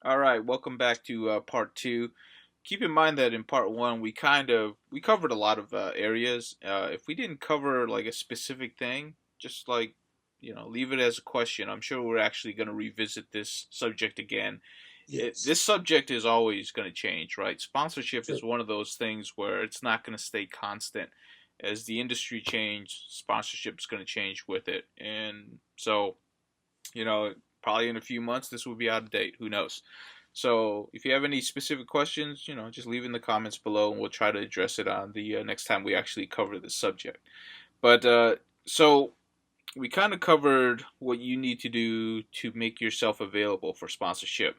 All right, welcome back to part two. Keep in mind that in part one we covered a lot of areas. If we didn't cover like a specific thing, just like leave it as a question. I'm sure we're actually going to revisit this subject again. Yes. This subject is always going to change, right? Sponsorship Sure. is one of those things where it's not going to stay constant. As the industry changes, sponsorship is going to change with it, and so probably in a few months this will be out of date. Who knows? So if you have any specific questions, just leave in the comments below, and we'll try to address it on the next time we actually cover this subject. But so we kind of covered what you need to do to make yourself available for sponsorship.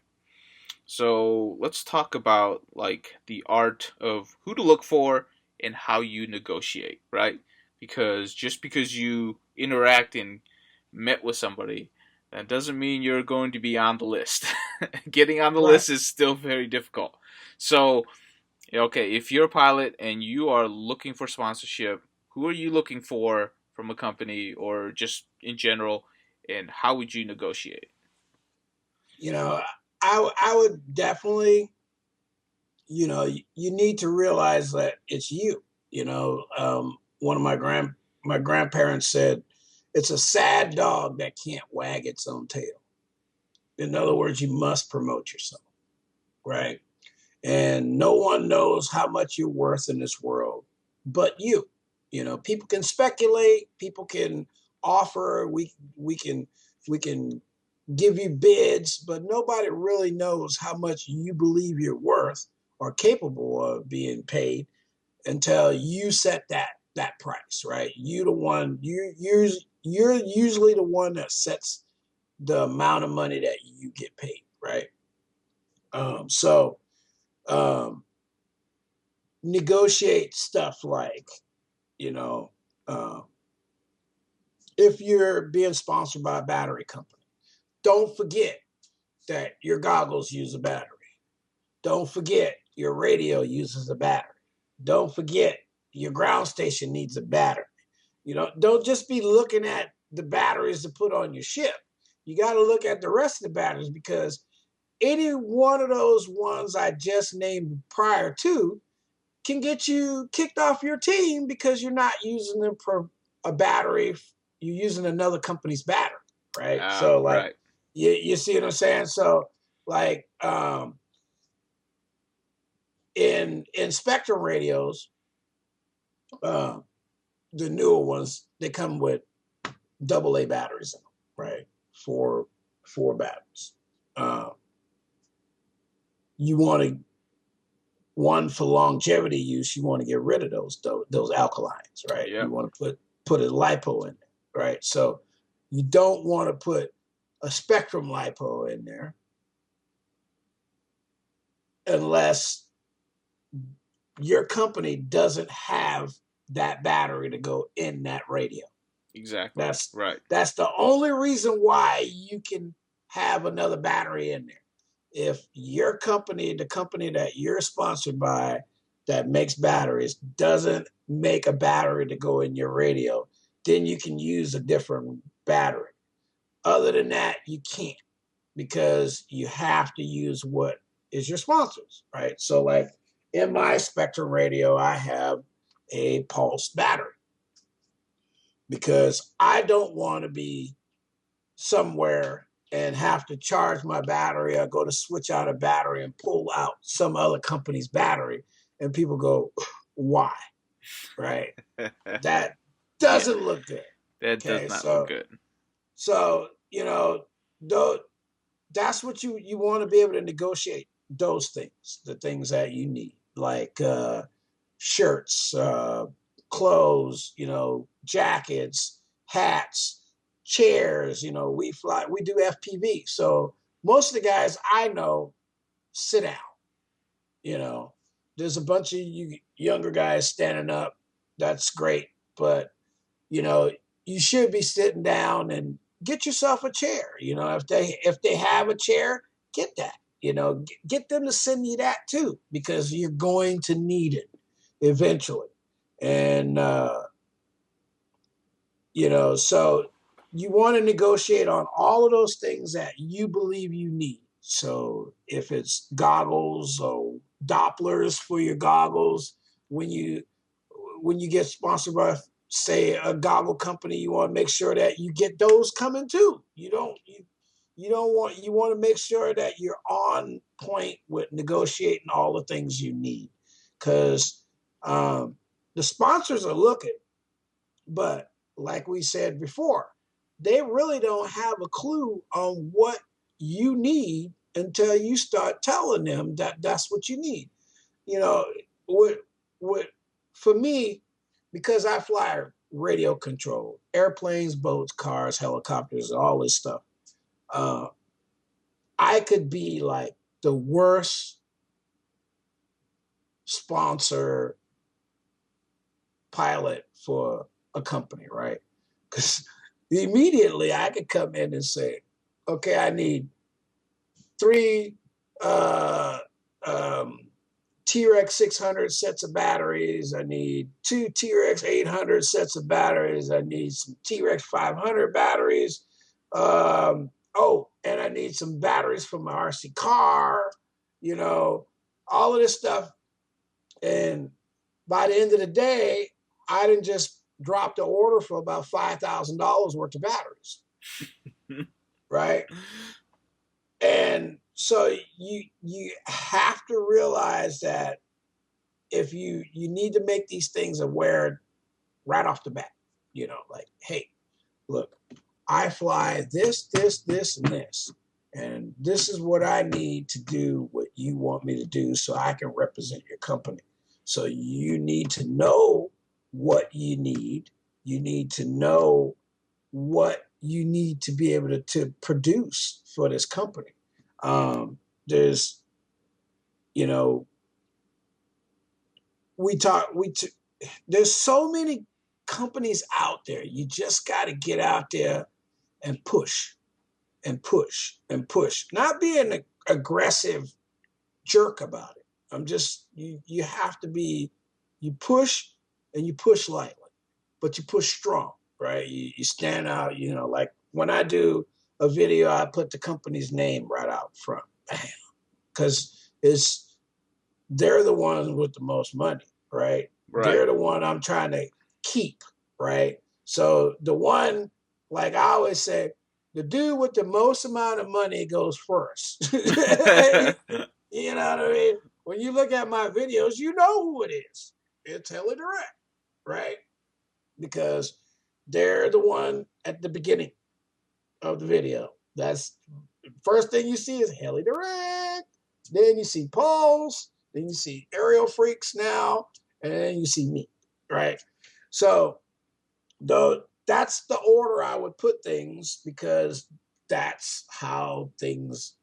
So let's talk about like the art of who to look for and how you negotiate, right? Because just because you interact and met with somebody, that doesn't mean you're going to be on the list. Getting on the Right. list is still very difficult. So, okay, if you're a pilot and you are looking for sponsorship, who are you looking for from a company or just in general, and how would you negotiate? You know, I would definitely, you need to realize that it's you. One of my grandparents said, "It's a sad dog that can't wag its own tail." In other words, you must promote yourself, right? And no one knows how much you're worth in this world but you. People can speculate, people can offer, we can give you bids, but nobody really knows how much you believe you're worth or capable of being paid until you set that price, right? You the one you're usually the one that sets the amount of money that you get paid, right? So um, negotiate stuff like, you know, uh, if you're being sponsored by a battery company, don't forget that your goggles use a battery. Don't forget your radio uses a battery. Don't forget your ground station needs a battery. Don't just be looking at the batteries to put on your ship. You got to look at the rest of the batteries because any one of those ones I just named prior to can get you kicked off your team because you're not using them for a battery. You're using another company's battery, right? So like, Right. you see what I'm saying? So like, in Spectrum radios, uh, the newer ones, they come with AA batteries in them, right? Four batteries. Uh, you want to one for longevity use. You want to get rid of those alkalines, right? You Yep. want to put a lipo in there, right? So you don't want to put a Spectrum lipo in there unless your company doesn't have that battery to go in that radio. Exactly. That's Right. that's the only reason why you can have another battery in there. If your company, the company that you're sponsored by that makes batteries, doesn't make a battery to go in your radio, then you can use a different battery. Other than that, you can't because you have to use what is your sponsors, right? So, like in my Spectrum radio, I have a pulse battery because I don't want to be somewhere and have to charge my battery or go to switch out a battery and pull out some other company's battery. And people go, why? Right? That Yeah, doesn't look good. that does Okay. not look So, good. so, you know, though, that's what you want to be able to negotiate those things, the things that you need, like shirts, clothes, jackets, hats, chairs. We do FPV. So most of the guys I know sit down. You know, there's a bunch of you younger guys standing up. That's great, but you know, you should be sitting down and get yourself a chair. If they have a chair, get that. Get them to send you that too, because you're going to need it eventually. And so you want to negotiate on all of those things that you believe you need. So if it's goggles or Dopplers for your goggles, when you get sponsored by, say, a goggle company, you want to make sure that you get those coming too. You want to make sure that you're on point with negotiating all the things you need, because the sponsors are looking, but like we said before, they really don't have a clue on what you need until you start telling them that that's what you need. You know, what what for me, because I fly radio control airplanes, boats, cars, helicopters, all this stuff. Uh, I could be like the worst sponsor pilot for a company, right? Because immediately I could come in and say, okay, I need 3 T-Rex 600 sets of batteries. I need 2 T-Rex 800 sets of batteries. I need some T-Rex 500 batteries. And I need some batteries for my RC car, all of this stuff. And by the end of the day, I didn't just drop the order for about $5,000 worth of batteries, right? And so you have to realize that if you need to make these things aware right off the bat, like, hey, look, I fly this, this, this, and this. And this is what I need to do what you want me to do so I can represent your company. So you need to know what you need. You need to know what you need to be able to produce for this company. There's, there's so many companies out there. You just got to get out there and push and push and push. Not being an aggressive jerk about it. You have to be, you push and you push lightly, but you push strong, right? You stand out, like when I do a video, I put the company's name right out front, because they're the ones with the most money, right? They're the one I'm trying to keep, right? So the one, like I always say, the dude with the most amount of money goes first. You know what I mean? When you look at my videos, you know who it is. It's Heli Direct, right? Because they're the one at the beginning of the video. That's the first thing you see is Heli Direct. Then you see Pulse. Then you see Aerial Freaks now. And then you see me, right? So that's the order I would put things, because that's how things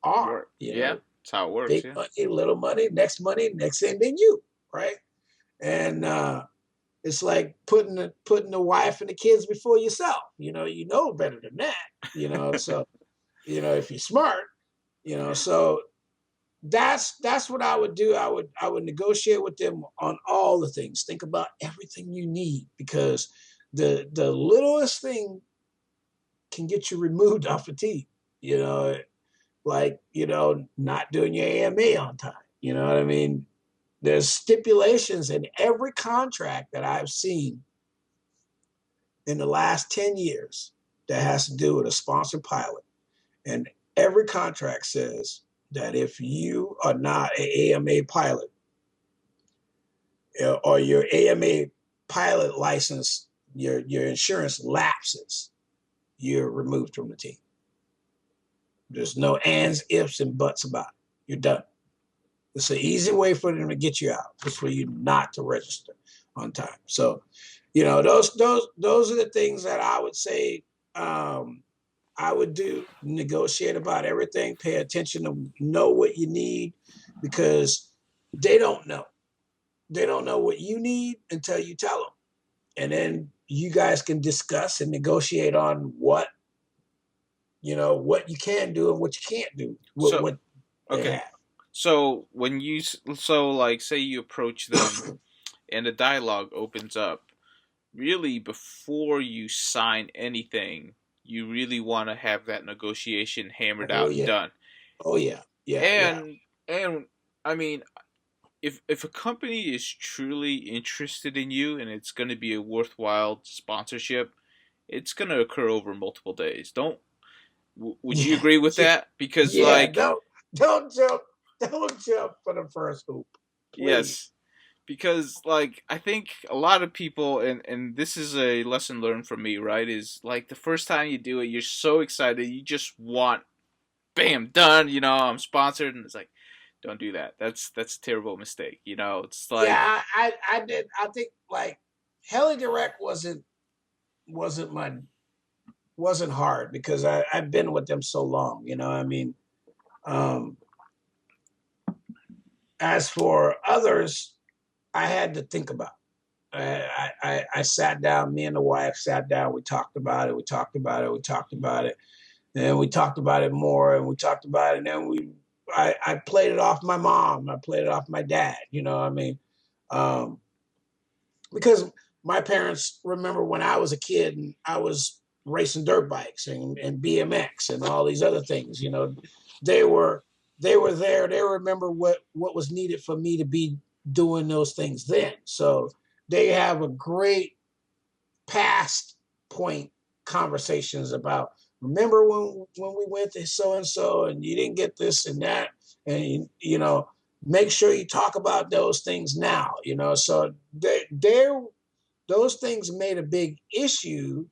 are. Yeah, that's how it works. Big money, little money, next thing, then you, right? And it's like putting the wife and the kids before yourself. You know better than that. So if you're smart, so that's what I would do. I would negotiate with them on all the things. Think about everything you need, because the littlest thing can get you removed off a team. Like not doing your AMA on time. You know what I mean? There's stipulations in every contract that I've seen in the last 10 years that has to do with a sponsored pilot, and every contract says that if you are not an AMA pilot, or your AMA pilot license, your insurance lapses, you're removed from the team. There's no ands, ifs, and buts about it. You're done. It's an easy way for them to get you out, just for you not to register on time. So, those are the things that I would say I would do. Negotiate about everything. Pay attention to know what you need, because they don't know. They don't know what you need until you tell them. And then you guys can discuss and negotiate on what you can do and what you can't do. What they have. So like say you approach them and the dialogue opens up, really before you sign anything, you really want to have that negotiation hammered out and done. Oh yeah, yeah, yeah. And I mean, if a company is truly interested in you and it's going to be a worthwhile sponsorship, it's going to occur over multiple days. Don't would you Yeah, agree with yeah, that? Because yeah. like Don't jump for the first hoop, please. yes, because like I think a lot of people and this is a lesson learned from me, right? Is like the first time you do it, you're so excited, you just want bam done, I'm sponsored and it's like don't do that. That's a terrible mistake, It's like Yeah, I did. I think like Heli Direct wasn't my wasn't hard because I've been with them so long. I mean, um, as for others, I had to think about. I sat down. Me and the wife sat down. We talked about it. We talked about it. We talked about it. And we talked about it more. And we talked about it. And then I played it off my mom. I played it off my dad. I mean, um, because my parents remember when I was a kid and I was racing dirt bikes and BMX and all these other things. They were they were there. They remember what was needed for me to be doing those things then. So they have a great past point conversations about remember when we went to so and so and you didn't get this and that and make sure you talk about those things now. So they're those things made a big issue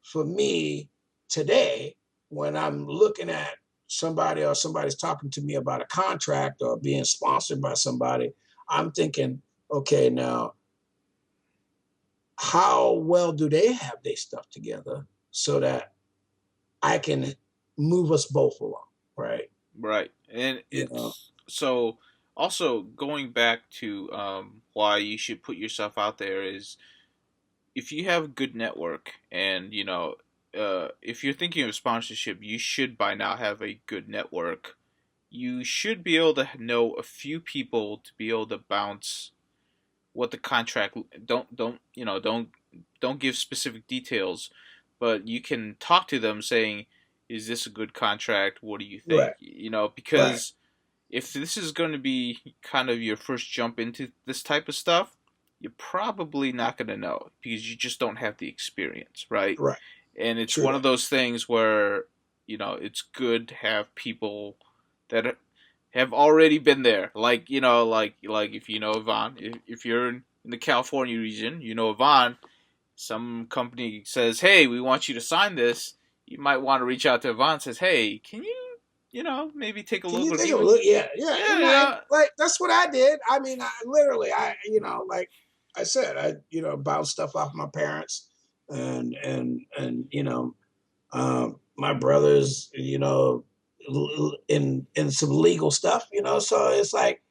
for me today when I'm looking at somebody or somebody's talking to me about a contract or being sponsored by somebody. I'm thinking, okay, now how well do they have their stuff together so that I can move us both along, right? right. And You know, it's so also going back to why you should put yourself out there is if you have a good network and if you're thinking of sponsorship, you should by now have a good network. You should be able to know a few people to be able to bounce what the contract don't give specific details, but you can talk to them saying, is this a good contract? What do you think? right, right, Because if this is going to be kind of your first jump into this type of stuff, you're probably not going to know because you just don't have the experience, right? right. And it's True one of that. those things where, it's good to have people that have already been there. Like, like if you know Yvonne, if you're in the California region, you know Yvonne, some company says, hey, we want you to sign this. You might want to reach out to Yvonne and says, hey, can you, maybe take a Can look you or take a even, look? Yeah, yeah. yeah, And like that's what I did. I mean, I literally, like I said, I bounced stuff off my parents, and my brothers, in some legal stuff. So it's like,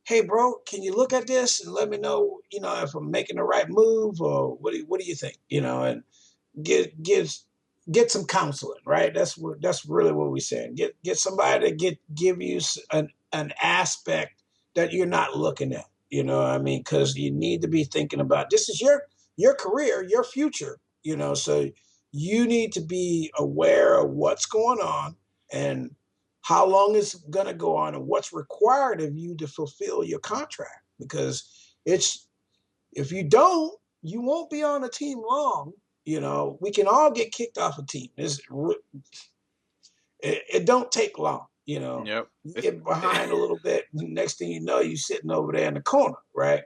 hey, bro, can you look at this and let me know, if I'm making the right move or what do you think? And get gives get some counseling, right? That's really what we're saying. Get somebody to give you an aspect that you're not looking at. You know what I mean? Because you need to be thinking about this is your career, your future. So you need to be aware of what's going on and how long it's going to go on and what's required of you to fulfill your contract. Because it's if you don't, you won't be on a team long. We can all get kicked off a team. It don't take long. yep. You get behind a little bit, next thing you know, you're sitting over there in the corner, right,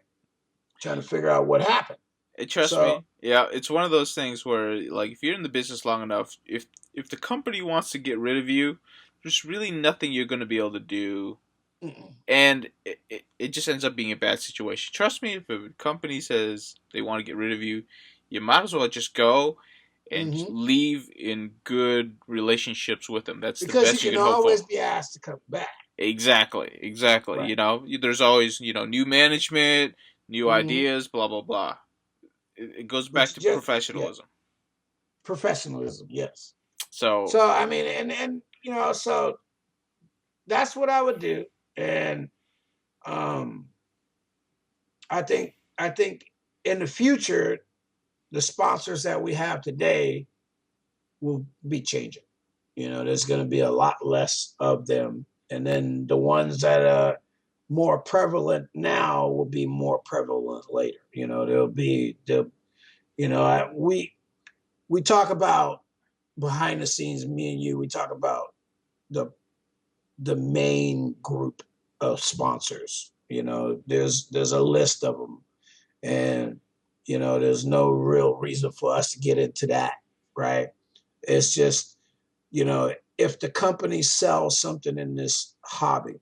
trying to figure out what happened. Trust So, me. Yeah, it's one of those things where, like, if you're in the business long enough, if the company wants to get rid of you, there's really nothing you're going to be able to do, and it just ends up being a bad situation. Trust me, if a company says they want to get rid of you, you might as well just go and mm-hmm. leave in good relationships with them. That's the Because you best you can can hope for. always be asked to come back, Exactly, exactly. right? There's always new management, new Mm-hmm. ideas, blah blah blah. It goes But back you to just, yeah, professionalism. professionalism, yes. So So I mean, and so that's what I would do, and um, I think in the future, the sponsors that we have today will be changing. There's going to be a lot less of them And then the ones that are more prevalent now will be more prevalent later. We talk about behind the scenes, me and you, we talk about the main group of sponsors. There's a list of them, and there's no real reason for us to get into that, right? It's just, if the company sells something in this hobby,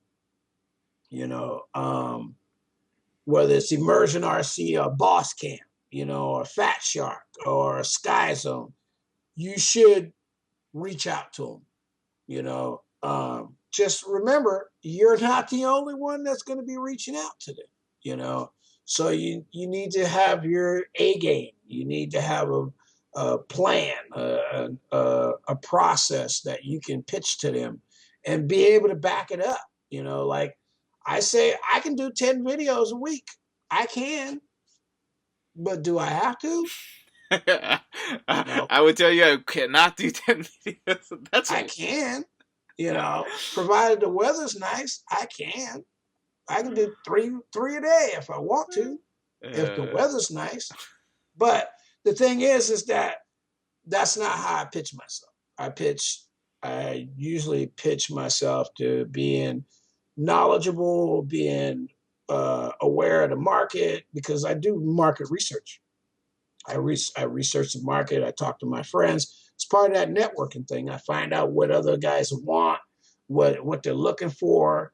whether it's Immersion RC or Boss Camp, or Fat Shark or Sky Zone, you should reach out to them. Just remember, you're not the only one that's going to be reaching out to them. So you need to have your A game. You need to have a plan, a process that you can pitch to them and be able to back it up. Like I say, I can do 10 videos a week. I can, but do I have to? No. I would tell you I cannot do 10 videos. I can, provided the weather's nice, I can. I can do three a day if I want to, if the weather's nice. But the thing is that that's not how I pitch myself. I usually pitch myself to being knowledgeable, being aware of the market, because I do market research. I research the market. I talk to my friends. It's part of that networking thing. I find out what other guys want, what they're looking for,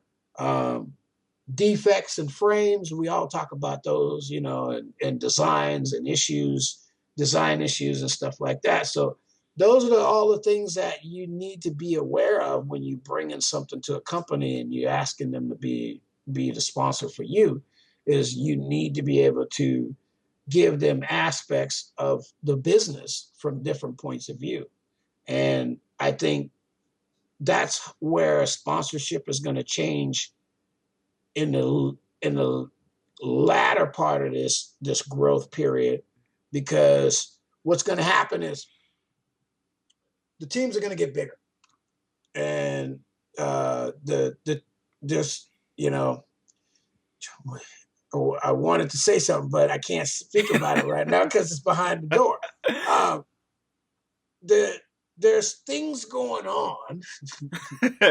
defects and frames. We all talk about those, and designs and design issues and stuff like that. So those are all the things that you need to be aware of when you bring in something to a company and you're asking them to be the sponsor for you. Is you need to be able to give them aspects of the business from different points of view. And I think that's where sponsorship is going to change in the latter part of this growth period, because what's going to happen is the teams are going to get bigger, and I wanted to say something, but I can't speak about it right now because it's behind the door. There's things going on.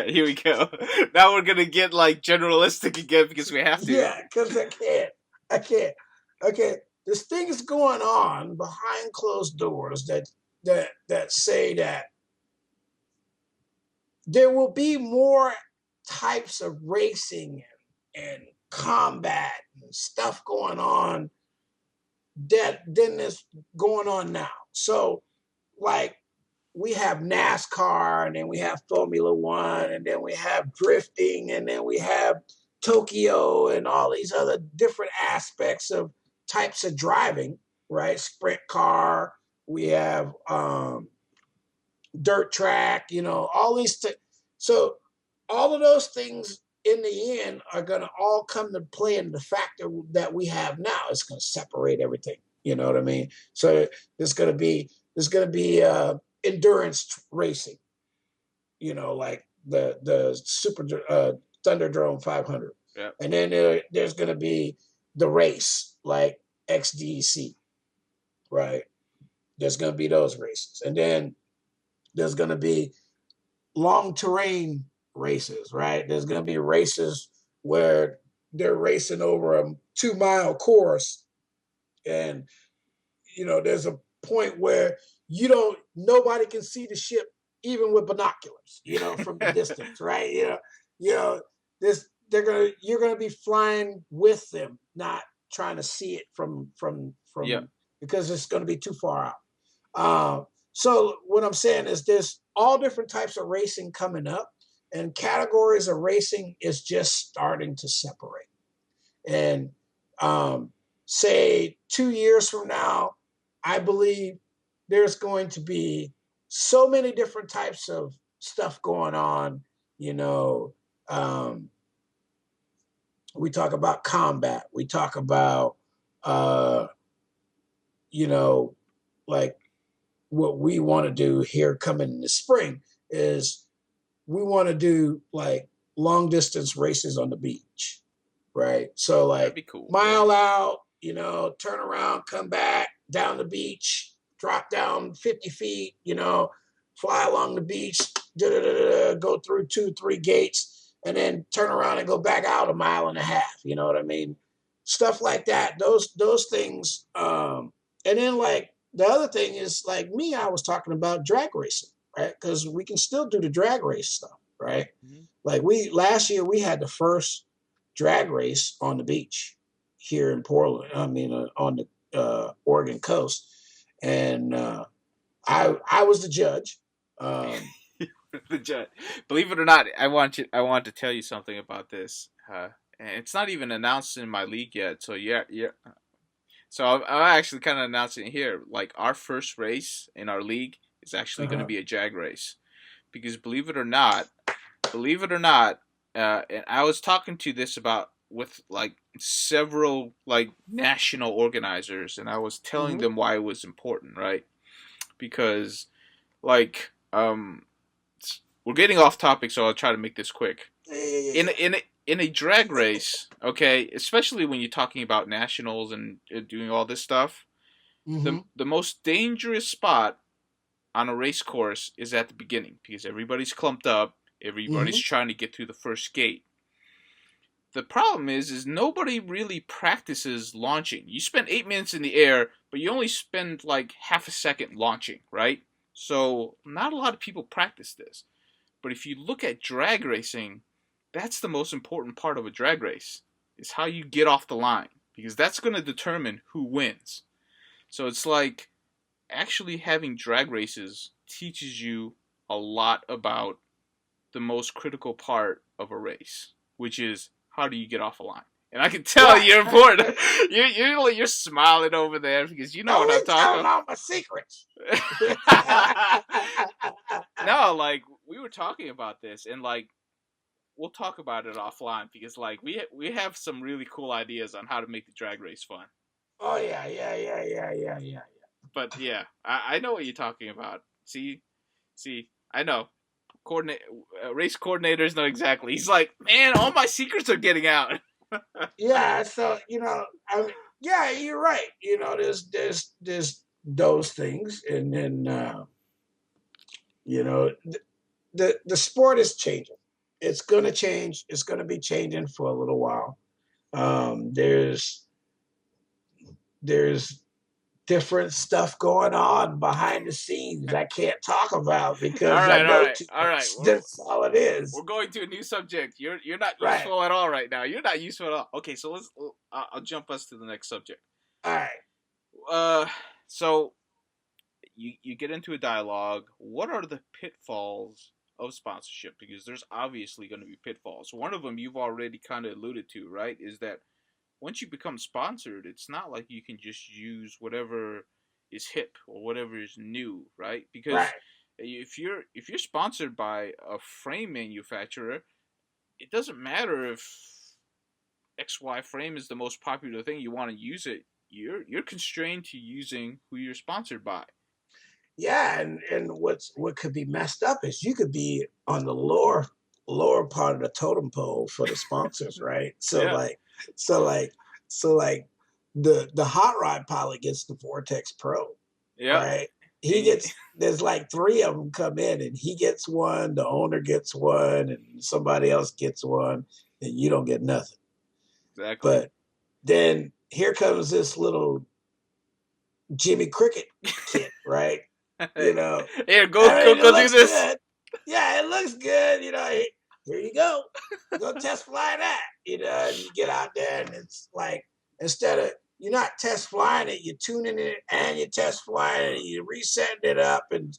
Here we go. Now we're gonna get like generalistic again because we have to. Yeah, because I can't. Okay, there's things going on behind closed doors that say that there will be more types of racing and combat and stuff going on than is going on now. So, like, we have NASCAR, and then we have Formula One, and then we have drifting, and then we have Tokyo, and all these other different aspects of types of driving, right? Sprint car, we have dirt track, all these. So all of those things in the end are going to all come to play in the factor that we have now. It's going to separate everything. You know what I mean? So there's going to be endurance racing, like the Super Thunderdome 500. Yeah. And then there's going to be the race like XDC, right? There's going to be those races. And then there's going to be long terrain races, right? There's going to be races where they're racing over a 2-mile course, and there's a point where nobody can see the ship even with binoculars, from the distance, right? You're gonna be flying with them, not trying to see it from because it's going to be too far out. So what I'm saying is there's all different types of racing coming up, and categories of racing is just starting to separate. And say 2 years from now, I believe there's going to be so many different types of stuff going on. We talk about combat. We talk about, like what we want to do here coming in the spring is we want to do like long distance races on the beach, right? So That'd like be cool. Yeah. mile out, turn around, come back down the beach, drop down 50 feet, fly along the beach, go through 2, 3 gates, and then turn around and go back out a mile and a half. You know what I mean? Stuff like that. Those things. And then like the other thing is like me, I was talking about drag racing, right? Because we can still do the drag race stuff, right? Mm-hmm. Like last year we had the first drag race on the beach here in Portland. I mean, on the Oregon coast, and I was the judge. The judge. Believe it or not, I want to tell you something about this. And it's not even announced in my league yet. So yeah, yeah. So I'm actually kind of announcing it here. Like our first race in our league is actually going to be a jag race, because believe it or not, and I was talking to this about with like several like national organizers, and I was telling them why it was important, right? Because like we're getting off topic, so I'll try to make this quick. In a drag race, okay, especially when you're talking about nationals and doing all this stuff, the most dangerous spot on a race course is at the beginning, because everybody's clumped up, everybody's trying to get through the first gate. The problem is nobody really practices launching. You spend 8 minutes in the air, but you only spend like half a second launching, right? So not a lot of people practice this. But if you look at drag racing, that's the most important part of a drag race, is how you get off the line, because that's going to determine who wins. So it's like actually having drag races teaches you a lot about the most critical part of a race, which is how do you get off a line. And I can tell you're bored. You're smiling over there because you know what I'm talking about. All my secrets. No, like we were talking about this, and like we'll talk about it offline, because like we have some really cool ideas on how to make the drag race fun. Oh yeah. But yeah, I know what you're talking about. See, I know. Race coordinators know exactly. He's like, man, all my secrets are getting out. Yeah, so I mean, yeah, you're right. There's those things, and then the sport is changing. It's gonna change. It's gonna be changing for a little while. There's different stuff going on behind the scenes I can't talk about because all right. That's all it is. We're going to a new subject. You're not useful at all right now. You're not useful at all. Okay, so I'll jump us to the next subject. All right. So you get into a dialogue. What are the pitfalls of sponsorship? Because there's obviously going to be pitfalls. One of them you've already kind of alluded to, right? Is that once you become sponsored, it's not like you can just use whatever is hip or whatever is new, right? Because if you're sponsored by a frame manufacturer, it doesn't matter if XY frame is the most popular thing, you want to use it. You're constrained to using who you're sponsored by. Yeah, and what could be messed up is you could be on the lower part of the totem pole for the sponsors, right? So like the hot rod pilot gets the Vortex Pro, right? There's like 3 of them come in, and he gets one, the owner gets one, and somebody else gets one, and you don't get nothing. Exactly. But then here comes this little Jimmy Cricket kid, right? Here, go do this. Good. Yeah, it looks good. Here you go. Go test fly that. And you get out there, and it's like, instead of, you're not test flying it, you're tuning it and you're test flying it, and you're resetting it up, and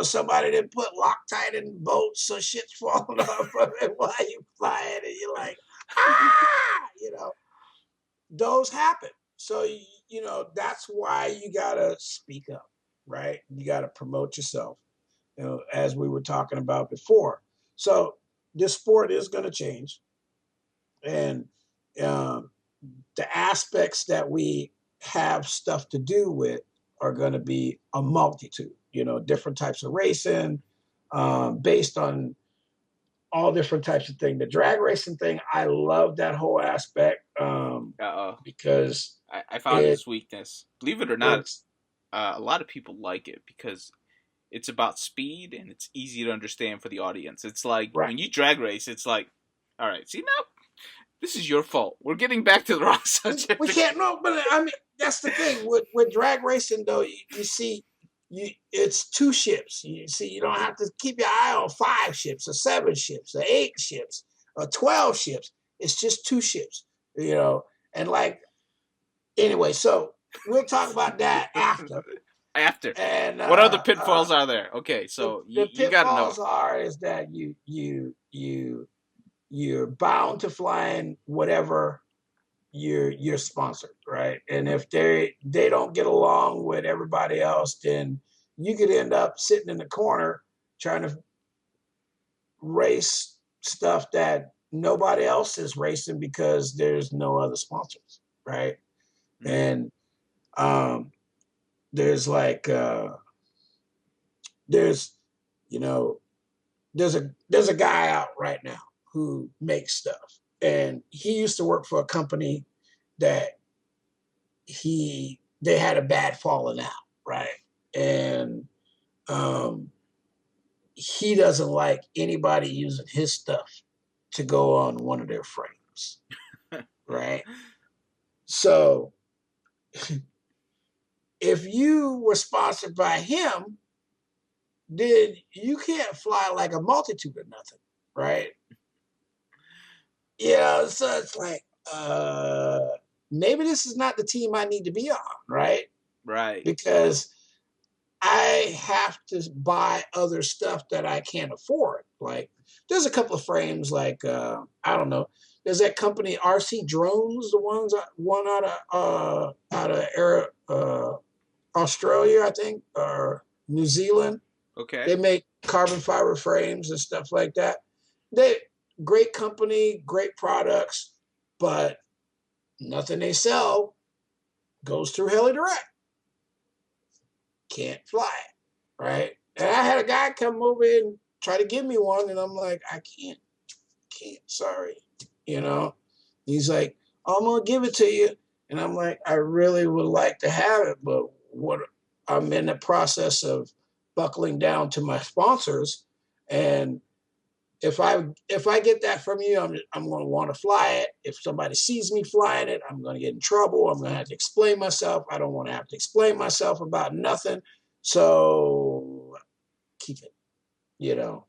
somebody didn't put Loctite in bolts, so shit's falling off of it while you fly it, and you're like, those happen. So that's why you gotta speak up, right? You gotta promote yourself, as we were talking about before. So this sport is going to change, and the aspects that we have stuff to do with are going to be a multitude. Different types of racing, based on all different types of things. The drag racing thing, I love that whole aspect because I found it its weakness. Believe it or not, it's a lot of people like it because it's about speed and it's easy to understand for the audience. It's like right. when you drag race, it's like, all right, see now, this is your fault. We're getting back to the wrong subject. We can't know, but I mean that's the thing with drag racing though. You see, it's two ships. You see, you don't have to keep your eye on 5 ships or 7 ships or 8 ships or 12 ships. It's just 2 ships, you know. And like anyway, so we'll talk about that after. After. And What other pitfalls are there? Okay, so the you got to know. pitfalls are is that you're bound to flying whatever you're sponsored, right? And if they don't get along with everybody else, then you could end up sitting in the corner trying to race stuff that nobody else is racing because there's no other sponsors, right? Mm-hmm. And there's like there's you know there's a guy out right now who makes stuff, and he used to work for a company that they had a bad falling out, right? And he doesn't like anybody using his stuff to go on one of their frames, right? So if you were sponsored by him, then you can't fly like a multitude or nothing, right? Yeah, so it's like, maybe this is not the team I need to be on, right? Right. Because I have to buy other stuff that I can't afford. Like, there's a couple of frames, like, I don't know. There's that company RC Drones, the one out of Australia, I think, or New Zealand. Okay. They make carbon fiber frames and stuff like that. Great company, great products, but nothing they sell goes through Heli Direct. Can't fly it, right? And I had a guy come over and try to give me one, and I'm like, I can't, sorry, you know? He's like, I'm gonna give it to you. And I'm like, I really would like to have it, but I'm in the process of buckling down to my sponsors, and if I get that from you, I'm going to want to fly it. If somebody sees me flying it, I'm going to get in trouble. I'm going to have to explain myself. I don't want to have to explain myself about nothing. So keep it, you know.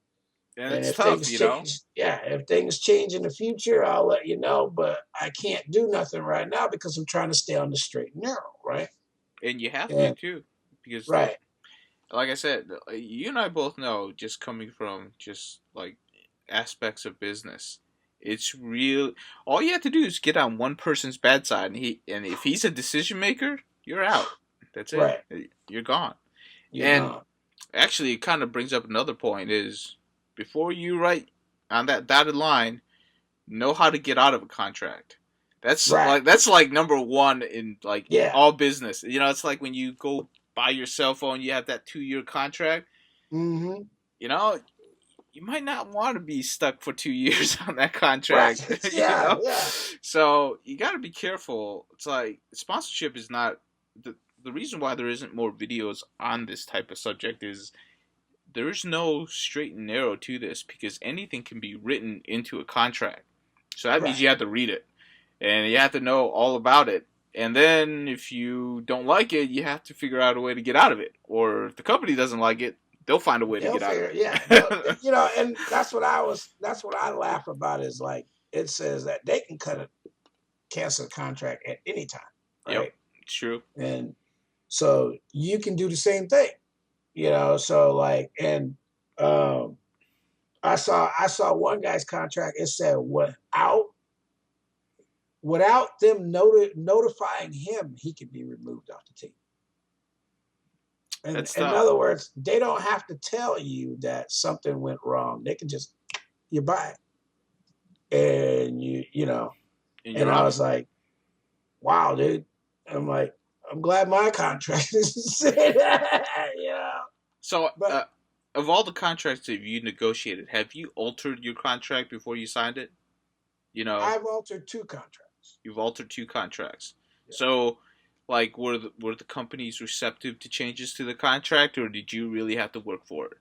And it's tough, you know. Yeah, if things change in the future, I'll let you know. But I can't do nothing right now because I'm trying to stay on the straight and narrow, right? And you have to too, because right. Like I said, you and I both know, just coming from just like aspects of business, it's real. All you have to do is get on one person's bad side, and if he's a decision maker, you're out. That's it. Right. You're gone. You're gone. Actually, it kind of brings up another point: is before you write on that dotted line, know how to get out of a contract. That's like number one in all business. You know, it's like when you go buy your cell phone, you have that 2-year contract. Mm-hmm. You know, you might not want to be stuck for 2 years on that contract. Right. Yeah, you know? So you got to be careful. It's like sponsorship is not the reason why there isn't more videos on this type of subject is there's no straight and narrow to this because anything can be written into a contract. So that means you have to read it and you have to know all about it. And then if you don't like it, you have to figure out a way to get out of it. Or if the company doesn't like it, they'll find a way to get out of it. Yeah. You know, and that's what I laugh about is like it says that they can cancel a contract at any time. Right. Yep, it's true. And so you can do the same thing. You know, so like and I saw one guy's contract, it said without them notifying him, he could be removed off the team. And in other words, they don't have to tell you that something went wrong. They can just, you buy it. And you know, and I was like, wow, dude. I'm like, I'm glad my contract is said that, you know. So, of all the contracts that you negotiated, have you altered your contract before you signed it? You know, I've altered 2 contracts. you've altered 2 contracts. Yeah. So, like, were the companies receptive to changes to the contract, or did you really have to work for it?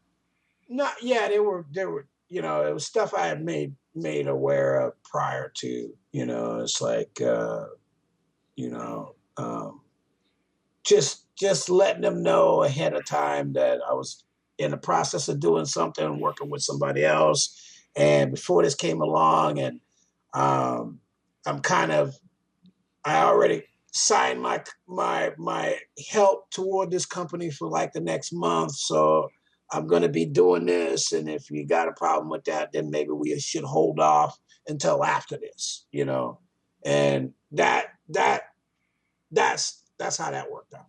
Not yeah, they were it was stuff I had made aware of prior to, it's like you know, just letting them know ahead of time that I was in the process of doing something, working with somebody else, and before this came along, and um, I'm kind of I already signed my help toward this company for like the next month, so I'm going to be doing this, and if you got a problem with that, then maybe we should hold off until after this, and that's how that worked out.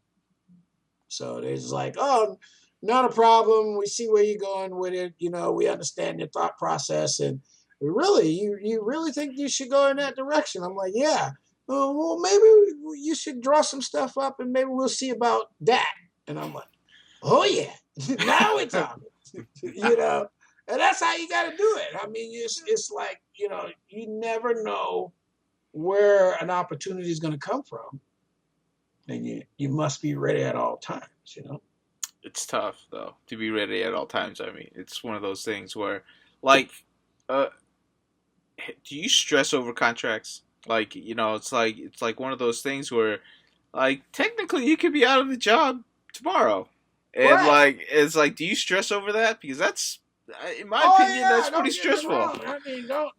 So it's like, oh, not a problem. We see where you're going with it. We understand your thought process, and really, you really think you should go in that direction? I'm like, yeah. Well, maybe you should draw some stuff up, and maybe we'll see about that. And I'm like, oh yeah, now we're talking. And that's how you got to do it. I mean, it's like you never know where an opportunity is going to come from, and you must be ready at all times. It's tough though to be ready at all times. I mean, it's one of those things where, like, uh, do you stress over contracts? Like, it's like one of those things where, like, technically you could be out of the job tomorrow, and Right. like, it's like, do you stress over that? Because that's, in my Oh opinion, yeah, that's pretty don't get me stressful. wrong. I mean, don't.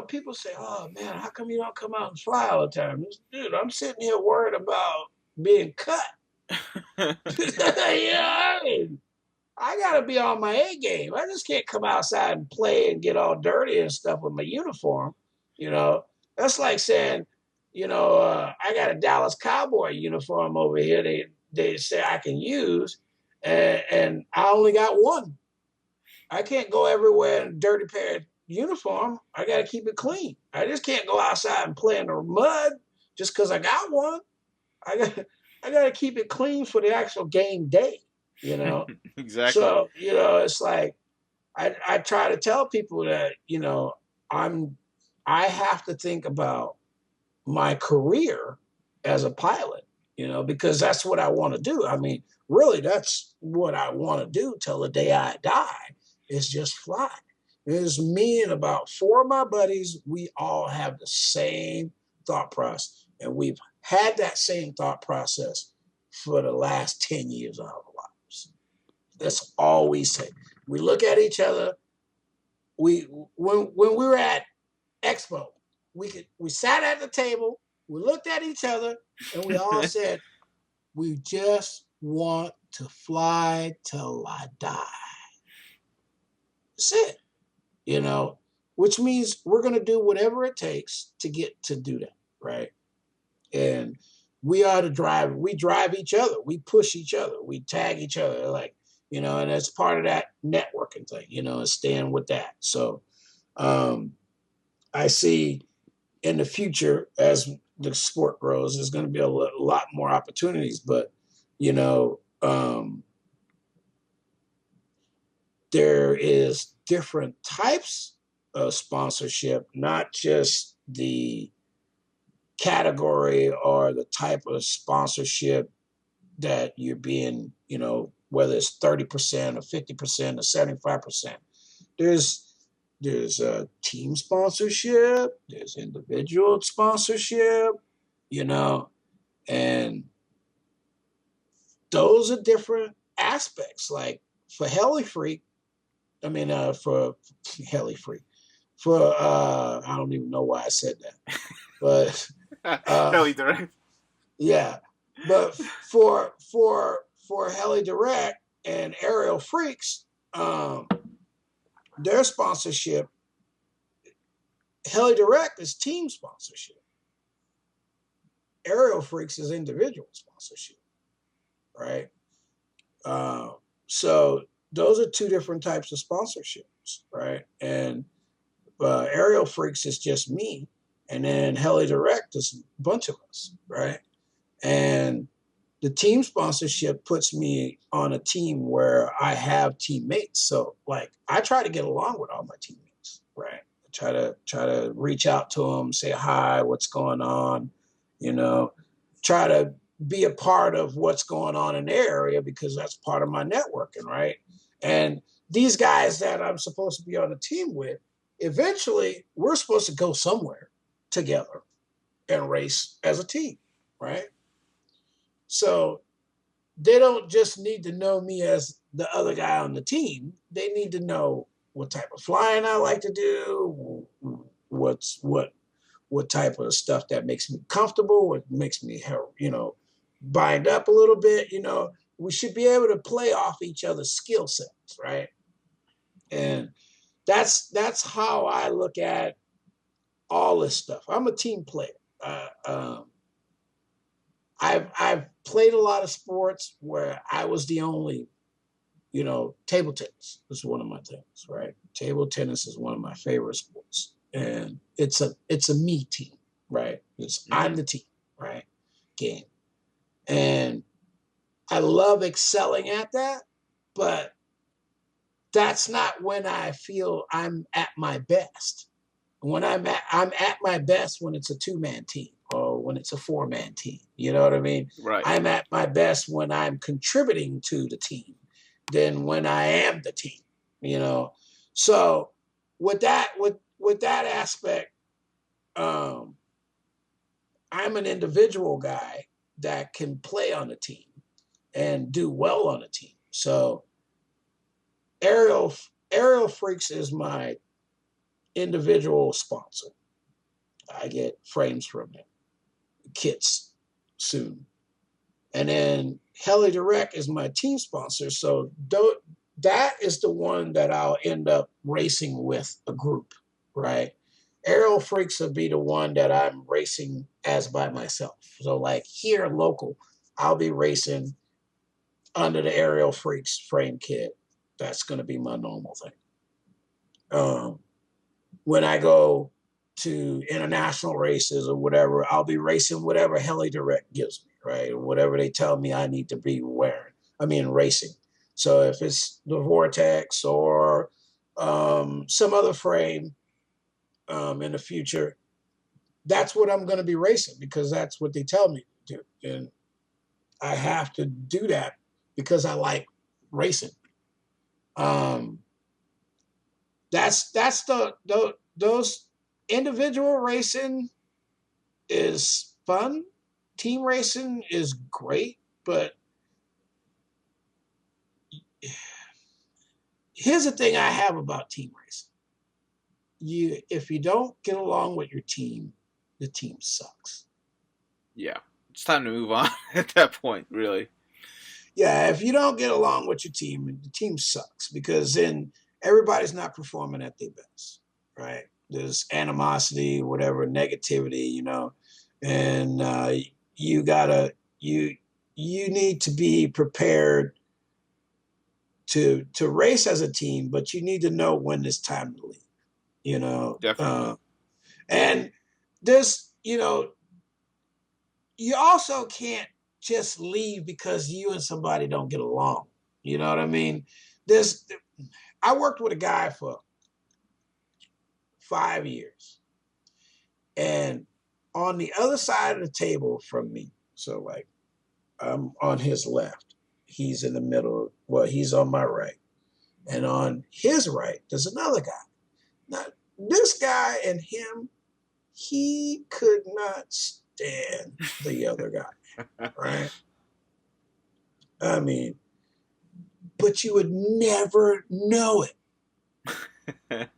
People say, "Oh man, how come you don't come out and fly all the time?" Dude, I'm sitting here worried about being cut. I mean? I gotta be on my A game. I just can't come outside and play and get all dirty and stuff with my uniform. You know, that's like saying, I got a Dallas Cowboy uniform over here. They say I can use, and I only got one. I can't go everywhere in a dirty pair of uniform. I got to keep it clean. I just can't go outside and play in the mud just because I got one. I got I got to keep it clean for the actual game day. You know, Exactly. so it's like I try to tell people that I'm I have to think about my career as a pilot. Because that's what I want to do. I mean, really, that's what I want to do till the day I die is just fly. There's me and about 4 of my buddies. We all have the same thought process, and we've had that same thought process for the last 10 years of our lives. That's all we say. We look at each other. When we were at Expo, we sat at the table, we looked at each other, and we all said, "We just want to fly till I die." That's it. Which means we're going to do whatever it takes to get to do that, right? And we are the driver. We drive each other. We push each other. We tag each other, like, and that's part of that networking thing, and staying with that. So I see in the future, as the sport grows, there's going to be a lot more opportunities. But, you know, um, there is different types of sponsorship, not just the category or the type of sponsorship that you're being, whether it's 30% or 50% or 75%. There's a team sponsorship, there's individual sponsorship, and those are different aspects. Like for Heli Freak, for Heli Freak, for I don't even know why I said that, but Heli Direct. yeah, but for Heli Direct and Aerial Freaks, their sponsorship, Heli Direct is team sponsorship. Aerial Freaks is individual sponsorship, right? So those are 2 different types of sponsorships, right? And Aerial Freaks is just me, and then Heli Direct is a bunch of us, right? And the team sponsorship puts me on a team where I have teammates. So like I try to get along with all my teammates, right? Try to reach out to them, say hi, what's going on, you know, try to be a part of what's going on in their area because that's part of my networking, right? And these guys that I'm supposed to be on a team with, eventually we're supposed to go somewhere together and race as a team, right? So they don't just need to know me as the other guy on the team. They need to know what type of flying I like to do, what type of stuff that makes me comfortable, what makes me, bind up a little bit. We should be able to play off each other's skill sets, right? And that's how I look at all this stuff. I'm a team player. Uh, um, I've played a lot of sports where I was the only, table tennis is one of my things, right? Table tennis is one of my favorite sports, and it's a me team, right? I'm the team, right? Game, and I love excelling at that, but that's not when I feel I'm at my best. I'm at my best when it's a 2-man team or when it's a 4-man team. You know what I mean? Right. I'm at my best when I'm contributing to the team than when I am the team. So with that aspect, I'm an individual guy that can play on a team and do well on a team. So Aerial Freaks is my individual sponsor. I get frames from them, kits soon. And then Heli Direct is my team sponsor. So that is the one that I'll end up racing with a group, right? Aerial Freaks will be the one that I'm racing as by myself. So like here local, I'll be racing under the Aerial Freaks frame kit. That's going to be my normal thing. When I go to international races or whatever, I'll be racing whatever Heli Direct gives me, right? Whatever they tell me I need to be racing. So if it's the Vortex or some other frame in the future, that's what I'm going to be racing because that's what they tell me to do. And I have to do that because I like racing. That's those individual racing is fun. Team racing is great, but here's the thing I have about team racing. If you don't get along with your team, the team sucks. Yeah. It's time to move on at that point, really. Yeah, if you don't get along with your team, the team sucks because then everybody's not performing at their best, right? There's animosity, whatever, negativity, and you need to be prepared to race as a team, but you need to know when it's time to leave, Definitely. And there's, you also can't just leave because you and somebody don't get along. You know what I mean? I worked with a guy for 5 years, and on the other side of the table from me, so like I'm on his left, he's in the middle. Well, he's on my right, and on his right, there's another guy. Now, this guy and him, he could not stand the other guy, right? I mean, but you would never know it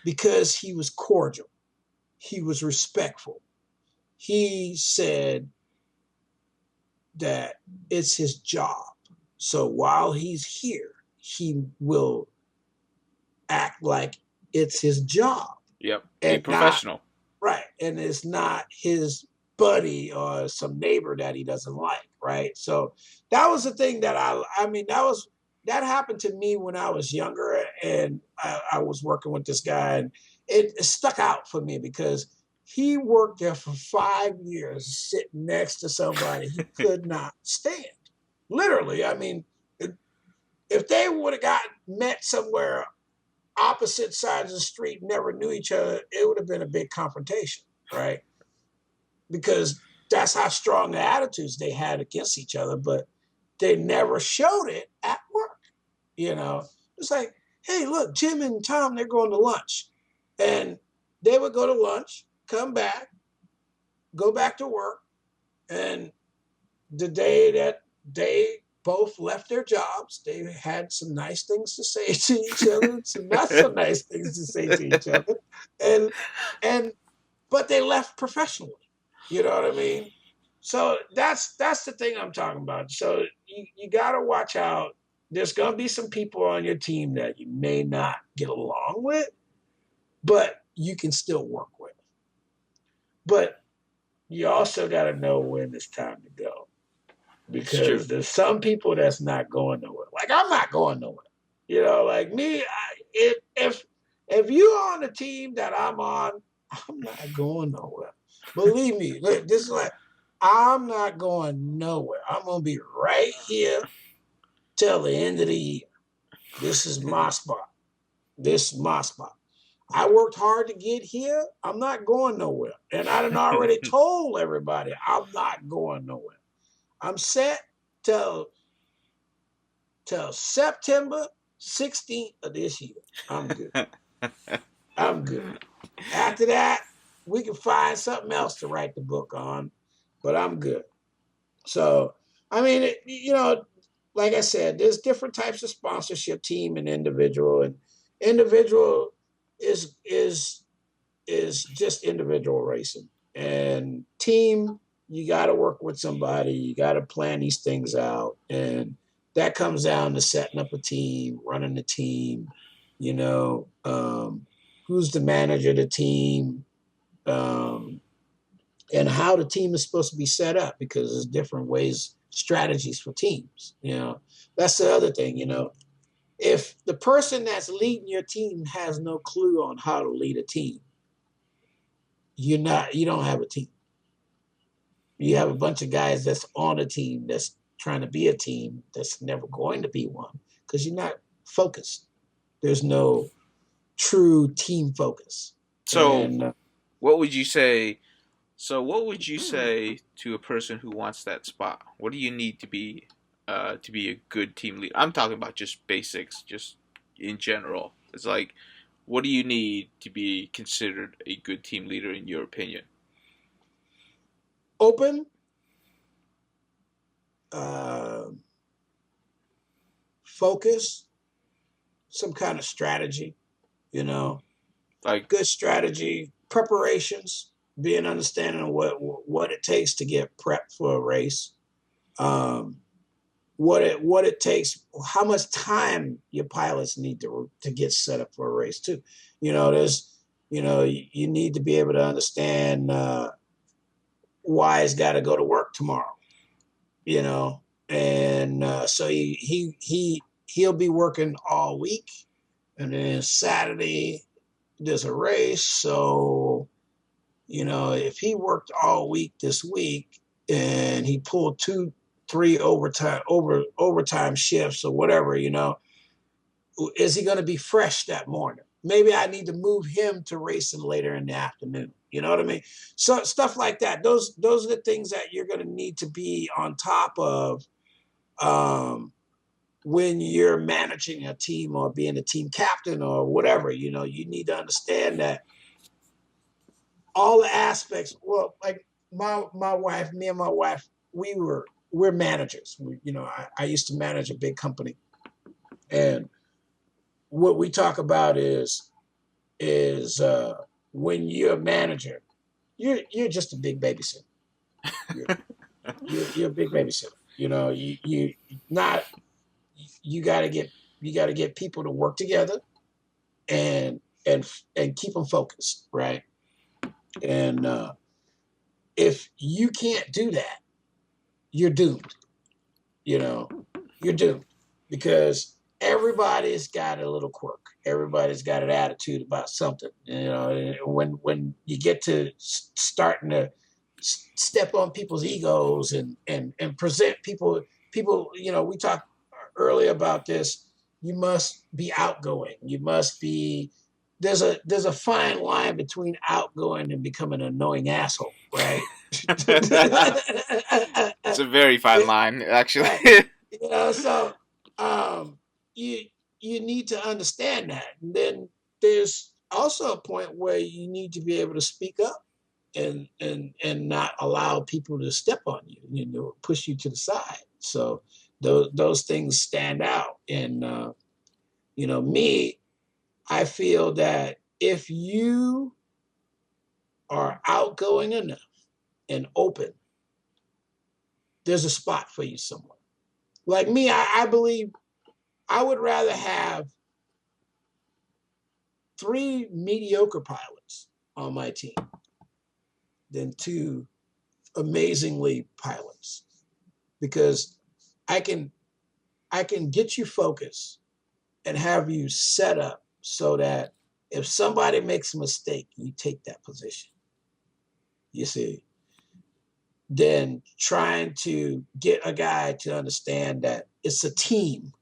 because he was cordial. He was respectful. He said that it's his job. So while he's here, he will act like it's his job. Yep. Be professional. Right. And it's not his buddy or some neighbor that he doesn't like. Right. So that was the thing that that happened to me when I was younger and I was working with this guy, and it stuck out for me because He worked there for 5 years, sitting next to somebody he could not stand. Literally, I mean, if they would have got met somewhere opposite sides of the street, never knew each other, it would have been a big confrontation, right? Because that's how strong the attitudes they had against each other, but they never showed it at work. It's like, hey, look, Jim and Tom, they're going to lunch. And they would go to lunch, come back, go back to work. And the day that they both left their jobs, they had some nice things to say to each other, some not so nice things to say to each other. But they left professionally. You know what I mean? So that's the thing I'm talking about. So you got to watch out. There's going to be some people on your team that you may not get along with, but you can still work with. But you also got to know when it's time to go, because there's some people that's not going nowhere. Like, I'm not going nowhere. Like me, if you're on the team that I'm on, I'm not going nowhere. Believe me, look, this is like, I'm not going nowhere. I'm going to be right here till the end of the year. This is my spot. This is my spot. I worked hard to get here. I'm not going nowhere. And I done already told everybody I'm not going nowhere. I'm set till September 16th of this year. I'm good. I'm good. After that, we can find something else to write the book on, but I'm good. So, I mean, like I said, there's different types of sponsorship, team and individual. And individual is just individual racing. And team, you got to work with somebody. You got to plan these things out. And that comes down to setting up a team, running the team, who's the manager of the team, and how the team is supposed to be set up, because there's different ways, strategies for teams. That's the other thing. If the person that's leading your team has no clue on how to lead a team, you don't have a team. You have a bunch of guys that's on a team that's trying to be a team that's never going to be one, because you're not focused. There's no true team focus. So, what would you say? So, what would you say to a person who wants that spot? What do you need to be a good team leader? I'm talking about just basics, just in general. It's like, what do you need to be considered a good team leader in your opinion? Open, focus, some kind of strategy, Like, good strategy, preparations, being understanding of what it takes to get prepped for a race, what it takes, how much time your pilots need to get set up for a race too. You need to be able to understand why he's got to go to work tomorrow, and so he'll be working all week, and then Saturday there's a race. So, if he worked all week this week and he pulled 2-3 overtime shifts or whatever, is he going to be fresh that morning? Maybe I need to move him to racing later in the afternoon. You know what I mean? So stuff like that. Those are the things that you're going to need to be on top of when you're managing a team or being a team captain or whatever. You need to understand that all the aspects. Well, like my wife, me and my wife, we're managers. I used to manage a big company, and what we talk about is when you're a manager, you're just a big babysitter. You're a big babysitter. You got to get people to work together and keep them focused, right? And if you can't do that, you're doomed. You're doomed, because everybody's got a little quirk. Everybody's got an attitude about something. You know, when you get to starting to step on people's egos and present people. You know, we talked earlier about this. You must be outgoing. You must be. There's a fine line between outgoing and becoming an annoying asshole, right? It's a very fine line, actually. Right. You know, so um, you you need to understand that. And then there's also a point where you need to be able to speak up and not allow people to step on you, you know, push you to the side. So those things stand out. And you know, me, I feel that if you are outgoing enough and open, there's a spot for you somewhere. Like me, I believe I would rather have 3 mediocre pilots on my team than 2 amazingly pilots, because I can get you focused and have you set up so that if somebody makes a mistake, you take that position. You see, then trying to get a guy to understand that it's a team,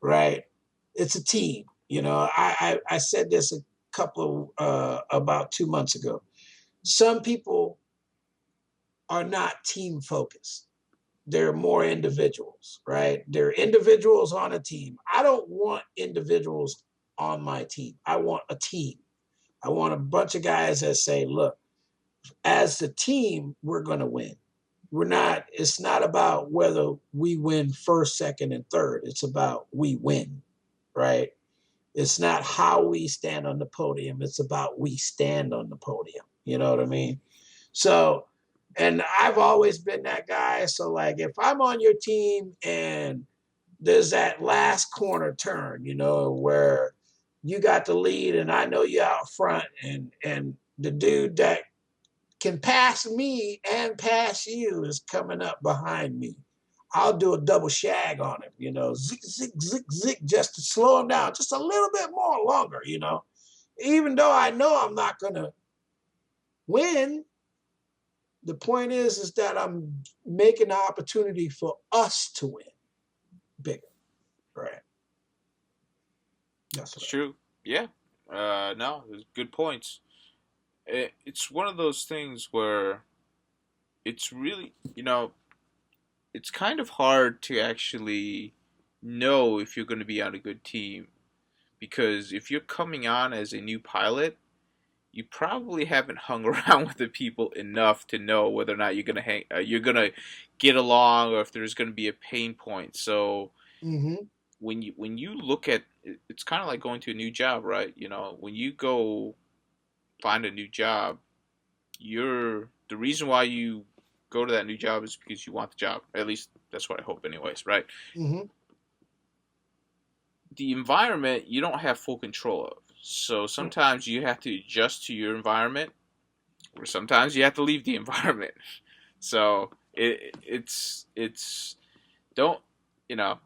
right? It's a team. You know, I said this a couple about 2 months ago. Some people are not team focused. They're more individuals, right? They're individuals on a team. I don't want individuals on my team. I want a team. I want a bunch of guys that say, look, as the team, we're going to win. It's not about whether we win first, second, and third. It's about we win, right? It's not how we stand on the podium. It's about we stand on the podium. You know what I mean? So, and I've always been that guy. So, like, if I'm on your team and there's that last corner turn, you know, where you got the lead and I know you're out front, and the dude that can pass me and pass you is coming up behind me, I'll do a double shag on him, you know, zig, zig, zig, zig, just to slow him down just a little bit more longer, you know, even though I know I'm not going to win. The point is that I'm making the opportunity for us to win bigger, right? That's true. Yeah. No, there's good points. It's one of those things where it's really, it's kind of hard to actually know if you're going to be on a good team, because if you're coming on as a new pilot, you probably haven't hung around with the people enough to know whether or not you're gonna get along, or if there's gonna be a pain point. So Mm-hmm. when you look at it, it's kind of like going to a new job, right? You know, when you go find a new job, the reason why you go to that new job is because you want the job. At least that's what I hope, anyways, right? Mm-hmm. The environment you don't have full control of. So sometimes you have to adjust to your environment, or sometimes you have to leave the environment. So it's don't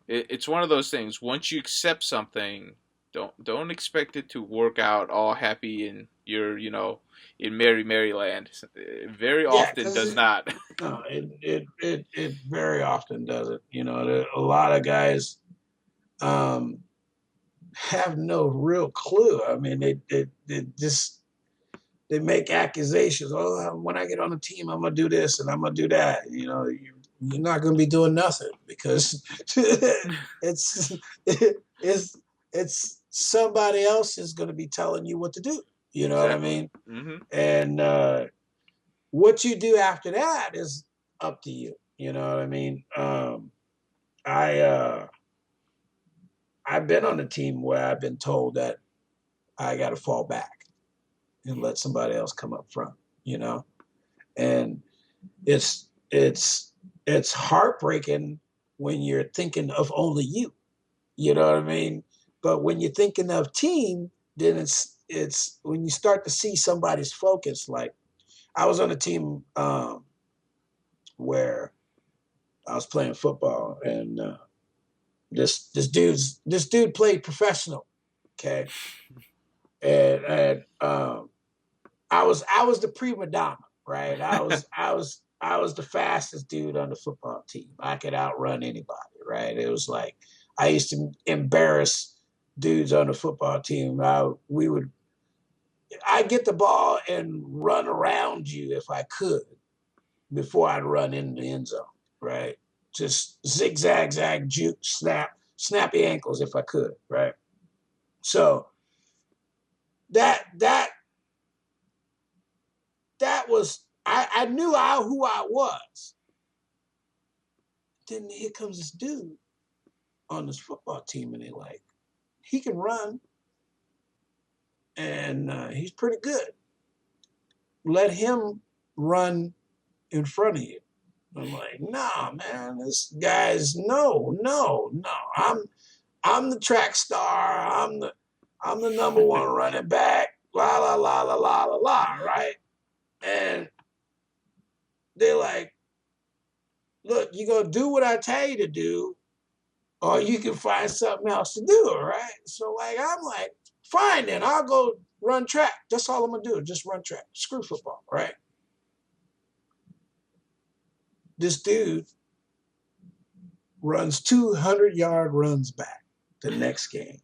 it's one of those things. Once you accept something, don't expect it to work out all happy and you're in merry land. It very Yeah, often does not. no, it very often doesn't. You know, a lot of guys um, have no real clue. I mean, they just they make accusations. Oh, when I get on the team, I'm gonna do this and I'm gonna do that. You know, you're not gonna be doing nothing, because it's it's somebody else is gonna be telling you what to do. You know what I mean? Mm-hmm. And what you do after that is up to you. You know what I mean? I I've been on a team where I've been told that I got to fall back and let somebody else come up front. You know, and it's heartbreaking when you're thinking of only you. You know what I mean? But when you're thinking of team, then it's when you start to see somebody's focus. Like, I was on a team where I was playing football, and This dude played professional, okay, and I was the prima donna, right? I was the fastest dude on the football team. I could outrun anybody, right? It was like I used to embarrass dudes on the football team. I'd get the ball and run around you if I could before I'd run in the end zone, right? Just zigzag, zag, juke, snappy ankles if I could, right? So that that was I knew who I was. Then here comes this dude on this football team, and they like he can run, and he's pretty good. Let him run in front of you. I'm like, nah, man, this guy's no. I'm the track star. I'm the number one running back. La la la la la la la. Right? And they're like, look, you gonna do what I tell you to do, or you can find something else to do. Right? So like, I'm like, fine then, I'll go run track. That's all I'm gonna do. Just run track. Screw football. Right? This dude runs 200-yard runs back the next game.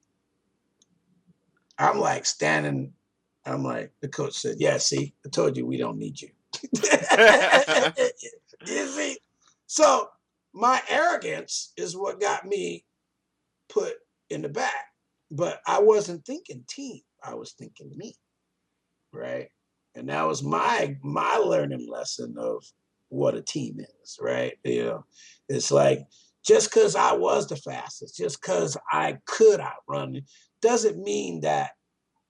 I'm like standing. I'm like, the coach said, yeah, see, I told you we don't need you. You see? So my arrogance is what got me put in the back. But I wasn't thinking team. I was thinking me. Right? And that was my learning lesson of what a team is, right? You know, it's like just because I was the fastest, just because I could outrun it, doesn't mean that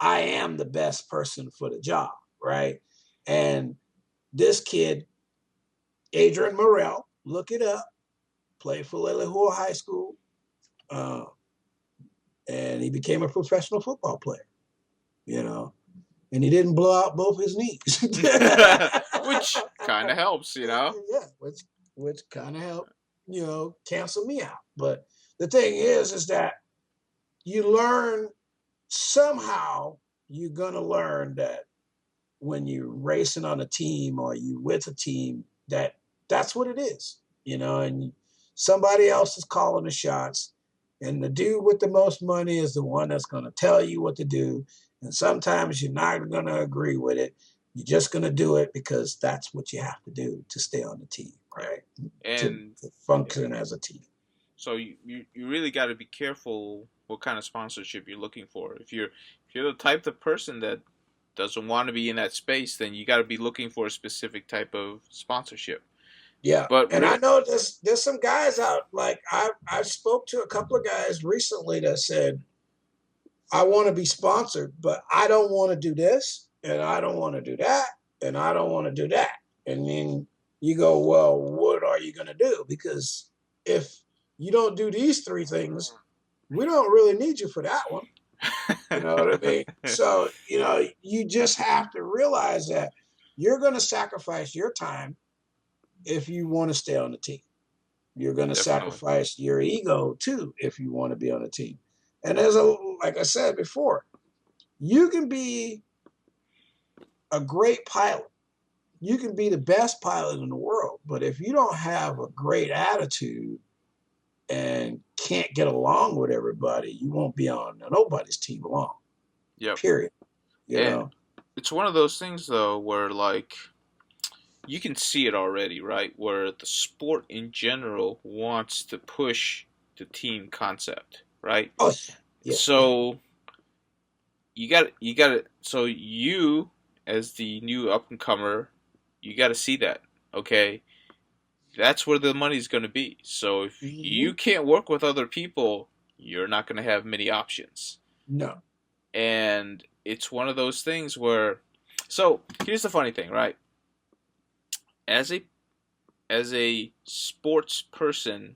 I am the best person for the job, right? And this kid, Adrian Morrell, look it up, played for Lelehua High School, and he became a professional football player, you know, and he didn't blow out both his knees. Which kind of helps, you know? Yeah, which kind of helped, you know, cancel me out. But the thing is that you learn somehow you're going to learn that when you're racing on a team or you with a team, that's what it is, you know, and somebody else is calling the shots. And the dude with the most money is the one that's going to tell you what to do. And sometimes you're not going to agree with it. You're just going to do it because that's what you have to do to stay on the team, right? And to function as a team. So you really got to be careful what kind of sponsorship you're looking for. If you're the type of person that doesn't want to be in that space, then you got to be looking for a specific type of sponsorship. Yeah, and I know there's some guys out, like I spoke to a couple of guys recently that said, I want to be sponsored, but I don't want to do this, and I don't want to do that, and I don't want to do that. And then you go, well, what are you going to do? Because if you don't do these three things, we don't really need you for that one. You know what I mean? So, you know, you just have to realize that you're going to sacrifice your time if you want to stay on the team. You're going to sacrifice your ego too if you want to be on a team. And like I said before, you can be a great pilot. You can be the best pilot in the world, but if you don't have a great attitude and can't get along with everybody, you won't be on nobody's team long. Yep. Period. You know? It's one of those things though where like you can see it already, right? Where the sport in general wants to push the team concept, right? Oh, yeah. So you got so you as the new up and comer, you got to see that, okay? That's where the money's going to be. So if you can't work with other people, you're not going to have many options. No. And it's one of those things where, so here's the funny thing, right? As a sports person,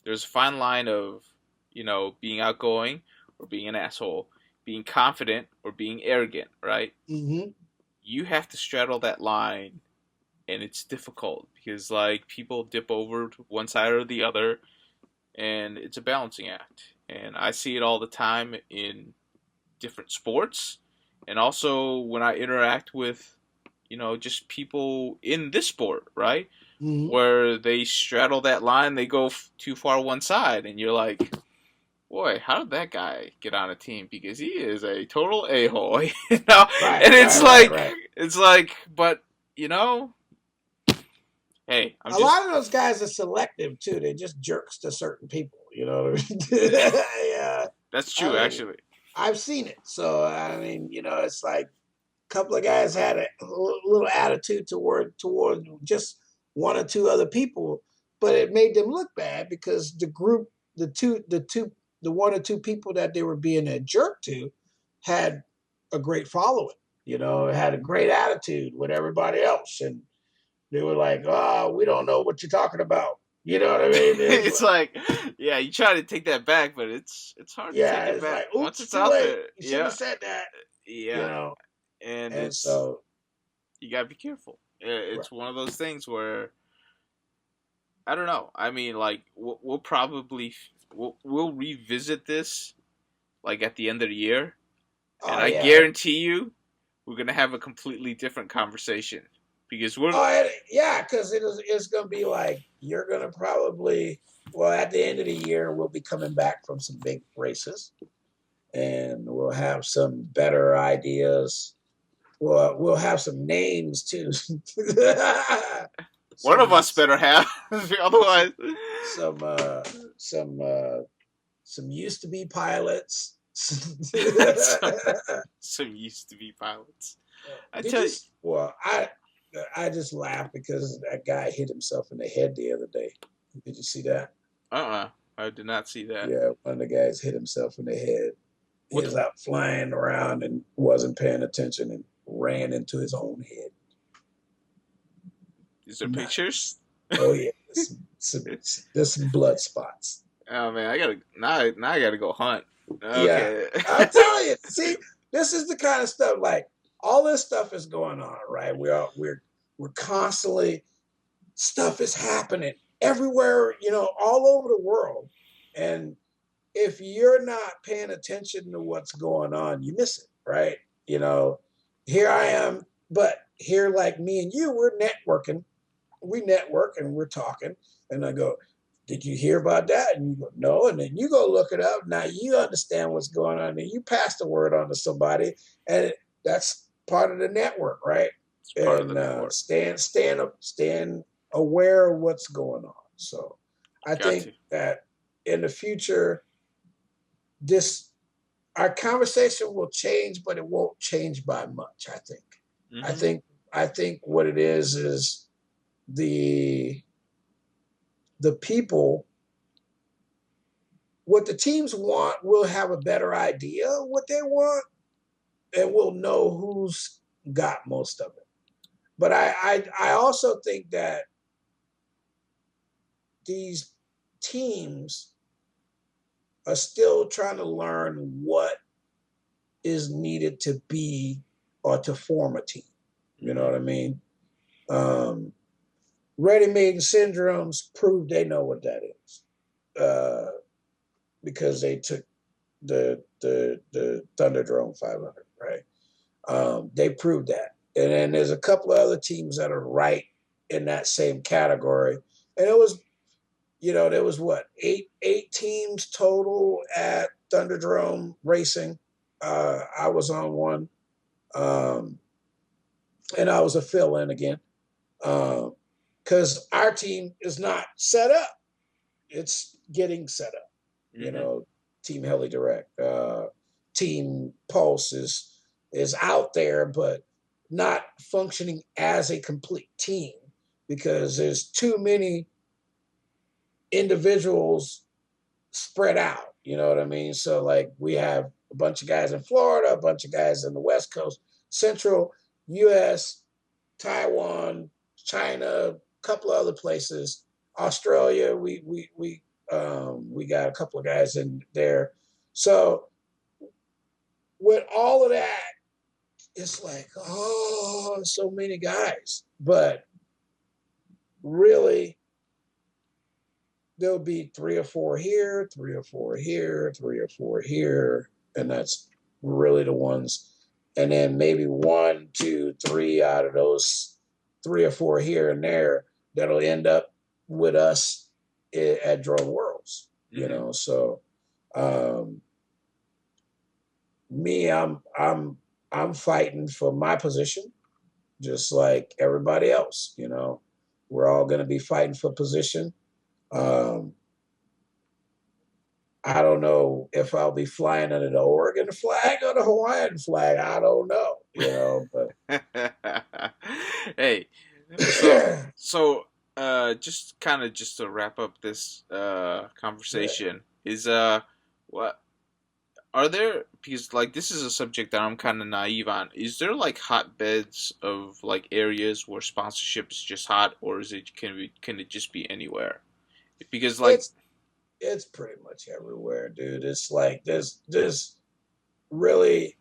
there's a fine line of, you know, being outgoing or being an asshole, being confident or being arrogant, right? Mm-hmm. You have to straddle that line, and it's difficult because like people dip over to one side or the other. and it's a balancing act. And I see it all the time in different sports, and also when I interact with, just people in this sport, right? Mm-hmm. Where they straddle that line, they go too far one side, and you're like, boy, how did that guy get on a team? Because he is a total a hole, Right, And right, right, right. it's like, but you know, hey, I'm A just lot of those guys are selective too. They're just jerks to certain people. You know what I mean? Yeah. that's I true, mean, actually. I've seen it. So I mean, it's like a couple of guys had a little attitude toward just one or two other people, but it made them look bad because the group, the one or two people that they were being a jerk to, had a great following. Had a great attitude with everybody else, and they were like, "Oh, we don't know what you're talking about." You know what I mean? It's It's like, like, yeah, you try to take that back, but it's hard to yeah, take it it's back like, once "Oops, it's too out late. there. You shouldn't Yeah, have said that." You yeah, know, and and it's so you gotta be careful. right. It's one of those things where I don't know. I mean, like we'll probably we'll revisit this like at the end of the year, and Oh I yeah, guarantee you we're gonna have a completely different conversation because we're yeah, because it's gonna be like you're gonna probably at the end of the year we'll be coming back from some big races, and we'll have some better ideas. We'll have some names too. one of some us better have, otherwise. some some used to be pilots. some some used to be pilots. I Did tell you? you, Well, I just laughed because that guy hit himself in the head the other day. Did you see that? I did not see that. Yeah, one of the guys hit himself in the head. He What was out flying around and wasn't paying attention and ran into his own head. is there pictures? Nice. Oh yeah, there's some blood spots. Oh man, I gotta now. I gotta go hunt. Yeah, Okay. I'm telling you. See, this is the kind of stuff. Like all this stuff is going on, right? We're constantly stuff is happening everywhere, all over the world, and if you're not paying attention to what's going on, you miss it, right? You know, Here I am, but here, like me and you, we're networking. We network and we're talking, and I go, "Did you hear about that?" And you go, "No," and then you go look it up. Now you understand what's going on, and you pass the word on to somebody, and that's part of the network, right? It's part of the And network. stand aware of what's going on. So, I Got think to. that in the future, this our conversation will change, but it won't change by much. I Mm-hmm. think I think what it is the people, what the teams want, we'll have a better idea of what they want, and we'll know who's got most of it. But I also think that these teams are still trying to learn what is needed to be or to form a team. You know Mm-hmm. what I mean? Um, Ready-made syndromes prove they know what that is, because they took the Thunderdrome 500, right? They proved that, and then there's a couple of other teams that are right in that same category, and there was what eight teams total at Thunderdrome Racing. I was on one, um, and I was a fill-in again, because our team is not set up. It's getting set up. You Mm-hmm. know, Team Heli Direct, Team Pulse is out there, but not functioning as a complete team because there's too many individuals spread out. You know what I mean? So like we have a bunch of guys in Florida, a bunch of guys in the West Coast, Central U.S., Taiwan, China, a couple of other places, Australia. We got a couple of guys in there. So with all of that, it's like, oh, so many guys. But really, there'll be 3 or 4 here, 3 or 4 here, 3 or 4 here, and that's really the ones. And then maybe 1, 2, 3 out of those 3 or 4 here and there that'll end up with us at Drone Worlds. You know, so me, I'm fighting for my position, just like everybody else. You know, we're all going to be fighting for position. I don't know if I'll be flying under the Oregon flag or the Hawaiian flag. I don't know, you know, but hey, so just kind of just to wrap up this conversation is what are there, because like this is a subject that I'm kind of naive on. Is there like hotbeds of like areas where sponsorship is just hot, or is it can it just be anywhere? Because like it's pretty much everywhere, dude. It's like there's really,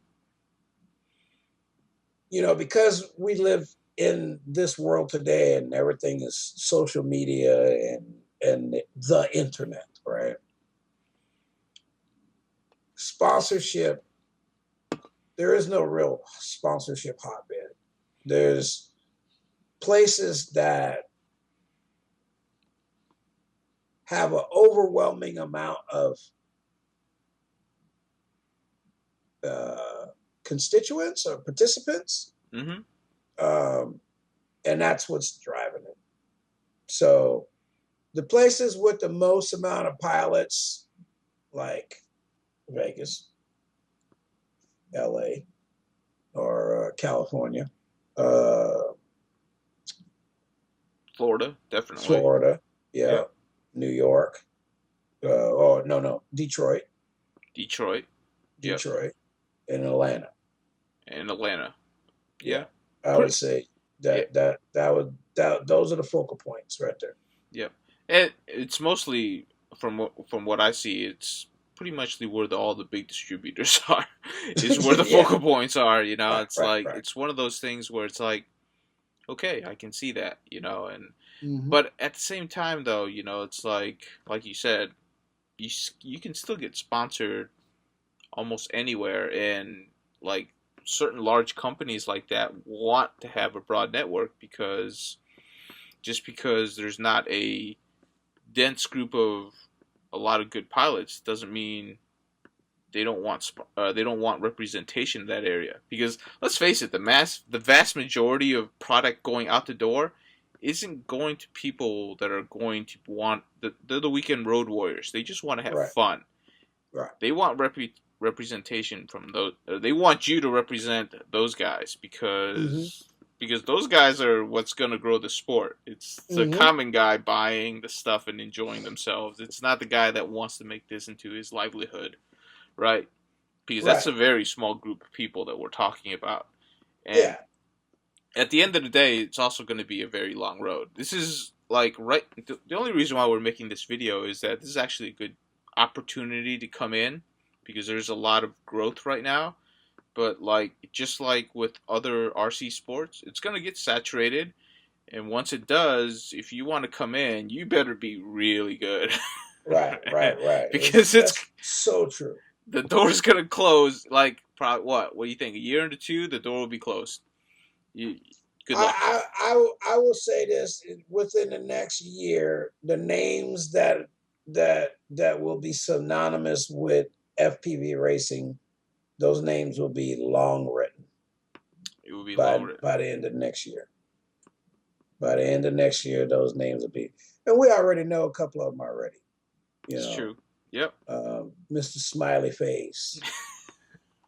you know, because we live in this world today and everything is social media and the internet, right? Sponsorship, there is no real sponsorship hotbed. There's places that have an overwhelming amount of constituents or participants, and that's what's driving it. So the places with the most amount of pilots, like Vegas, LA, or California, Florida, definitely. Florida, yeah. New York, Detroit, and Atlanta. Yeah, I would say those are the focal points right there. Yeah, and it's mostly from what I see, it's pretty much where all the big distributors are. Is where the focal points are. You know, it's it's one of those things where it's like, okay, I can see that. You know, and but at the same time, though, you know, it's like you said, you can still get sponsored almost anywhere, and like certain large companies like that want to have a broad network because there's not a dense group of a lot of good pilots doesn't mean they don't want representation in that area. Because let's face it, the vast majority of product going out the door isn't going to people that are going to want they're the weekend road warriors. They just want to have fun. Right. They want representation from those. They want you to represent those guys because those guys are what's going to grow the sport. It's the common guy buying the stuff and enjoying themselves. It's not the guy that wants to make this into his livelihood, right? Because that's a very small group of people that we're talking about. And at the end of the day, it's also going to be a very long road. This is like the only reason why we're making this video is that this is actually a good opportunity to come in because there's a lot of growth right now. But like just like with other RC sports, it's gonna get saturated, and once it does, if you want to come in, you better be really good. Right. Because that's so true. The door's gonna close. Like probably what? What do you think? A year into 2, the door will be closed. Good luck. I will say this: within the next year, the names that will be synonymous with FPV racing, those names will be long written. It will be by long written by the end of next year. By the end of next year, those names will be, and we already know a couple of them already. It's true. Yep. Mr. Smiley Face.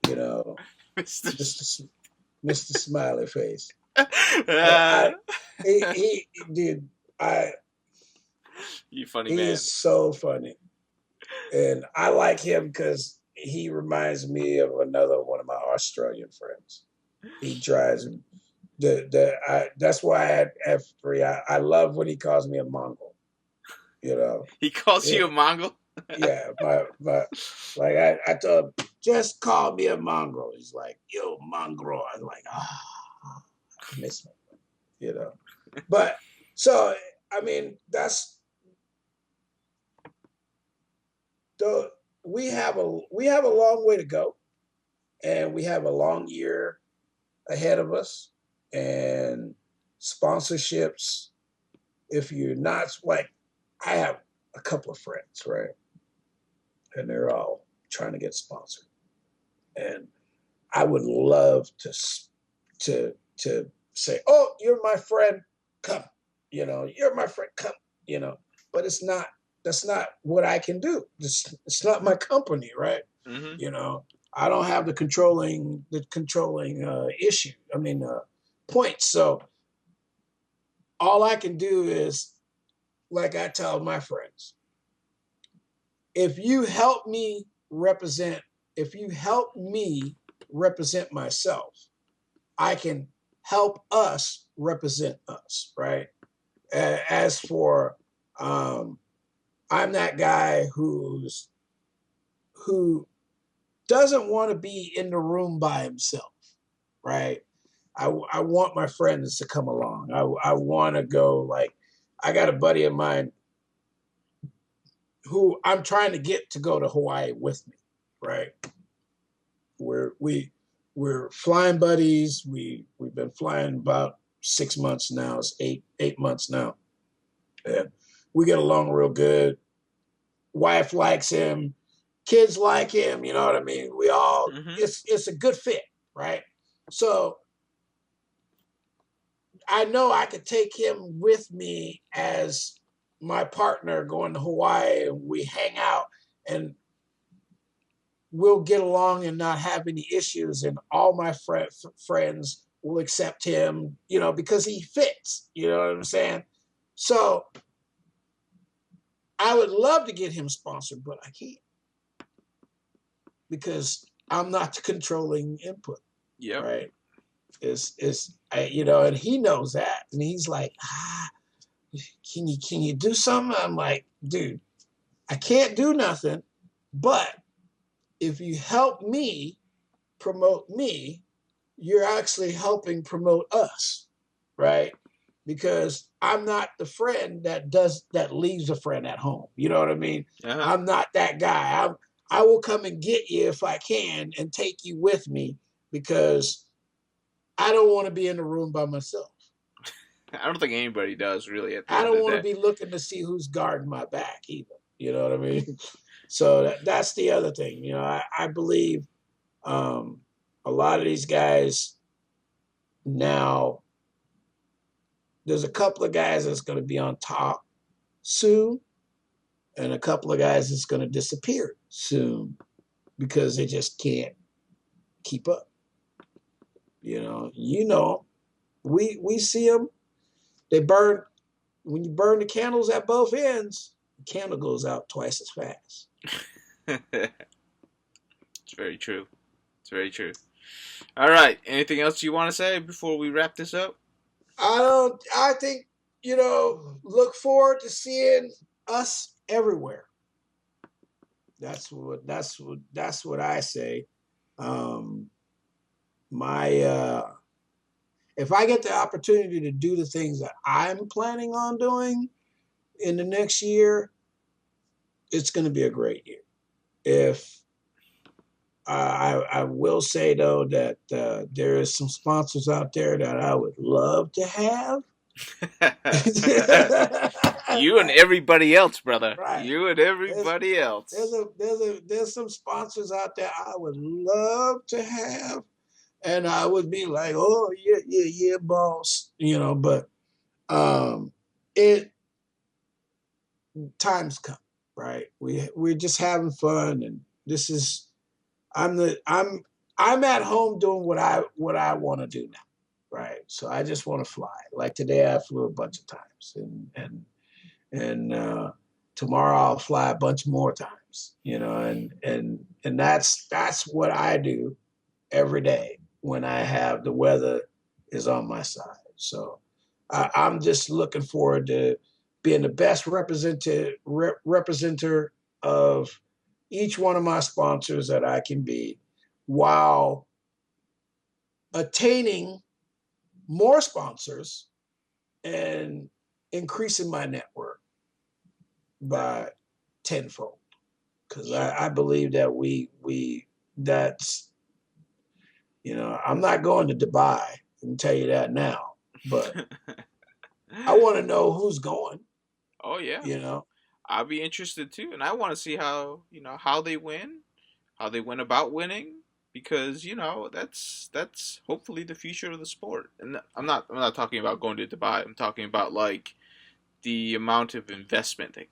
You know, Mr. Smiley Face. You funny he man. He is so funny, and I like him because he reminds me of another one of my Australian friends. He drives that's why I had F3. I love when he calls me a Mongol. You know, he calls you a Mongol. Yeah, but like I told him, just call me a mongrel. He's like, yo, mongrel. I'm like, I miss him, you know. But so I mean, that's though we have a long way to go, and we have a long year ahead of us, and sponsorships. If you're not like, I have a couple of friends, right, and they're all trying to get sponsored, and I would love to say, "Oh, you're my friend, come," "You're my friend, come," but it's not. That's not what I can do. It's not my company, right? Mm-hmm. You know, I don't have the controlling issue. I mean, points. So all I can do is, like I tell my friends, if you help me represent, if you help me represent myself, I can help us represent us, right? As for, I'm that guy who doesn't want to be in the room by himself, right? I want my friends to come along. I want to go. Like, I got a buddy of mine who I'm trying to get to go to Hawaii with me, right? We're flying buddies. We've been flying about 6 months now. It's eight months now, and we get along real good. Wife likes him, kids like him. You know what I mean? We all Mm-hmm. it's a good fit, right? So I know I could take him with me as my partner going to Hawaii, and we hang out, and we'll get along and not have any issues, and all my friends will accept him, because he fits. You know what I'm saying? So I would love to get him sponsored, but I can't, because I'm not the controlling input, Yep. right? And he knows that, and he's like, can you do something? I'm like, dude, I can't do nothing, but if you help me promote me, you're actually helping promote us, right? Because I'm not the friend that leaves a friend at home. You know what I mean? Uh-huh. I'm not that guy. I will come and get you if I can and take you with me, because I don't want to be in the room by myself. I don't think anybody does really at the I end of don't the want to day. be looking to see who's guarding my back either. You know what I mean? So that's the other thing. I believe, a lot of these guys now, there's a couple of guys that's going to be on top soon, and a couple of guys that's going to disappear soon, because they just can't keep up. We see them. They burn. When you burn the candles at both ends, the candle goes out twice as fast. It's very true. It's very true. All right. Anything else you want to say before we wrap this up? I think, look forward to seeing us everywhere. That's what I say. Um, my if I get the opportunity to do the things that I'm planning on doing in the next year, it's going to be a great year. If I will say, though, that there is some sponsors out there that I would love to have. You and everybody else, brother. Right. You and There's everybody else. there's some sponsors out there I would love to have, and I would be like, oh yeah, yeah, yeah, boss, But it times come, right? We're just having fun, and this is I'm at home doing what I want to do now, right? So I just want to fly. Like today, I flew a bunch of times, and tomorrow I'll fly a bunch more times, and that's what I do every day when I have the weather is on my side. So I'm just looking forward to being the best representative of each one of my sponsors that I can be, while attaining more sponsors and increasing my network by tenfold. because Sure. I believe that that's, I'm not going to Dubai. I can tell you that now, but I want to know who's going. Oh yeah, You know, I'll be interested too, and I want to see how how they win, how they went about winning, because that's hopefully the future of the sport. And I'm not talking about going to Dubai. I'm talking about like the amount of investment that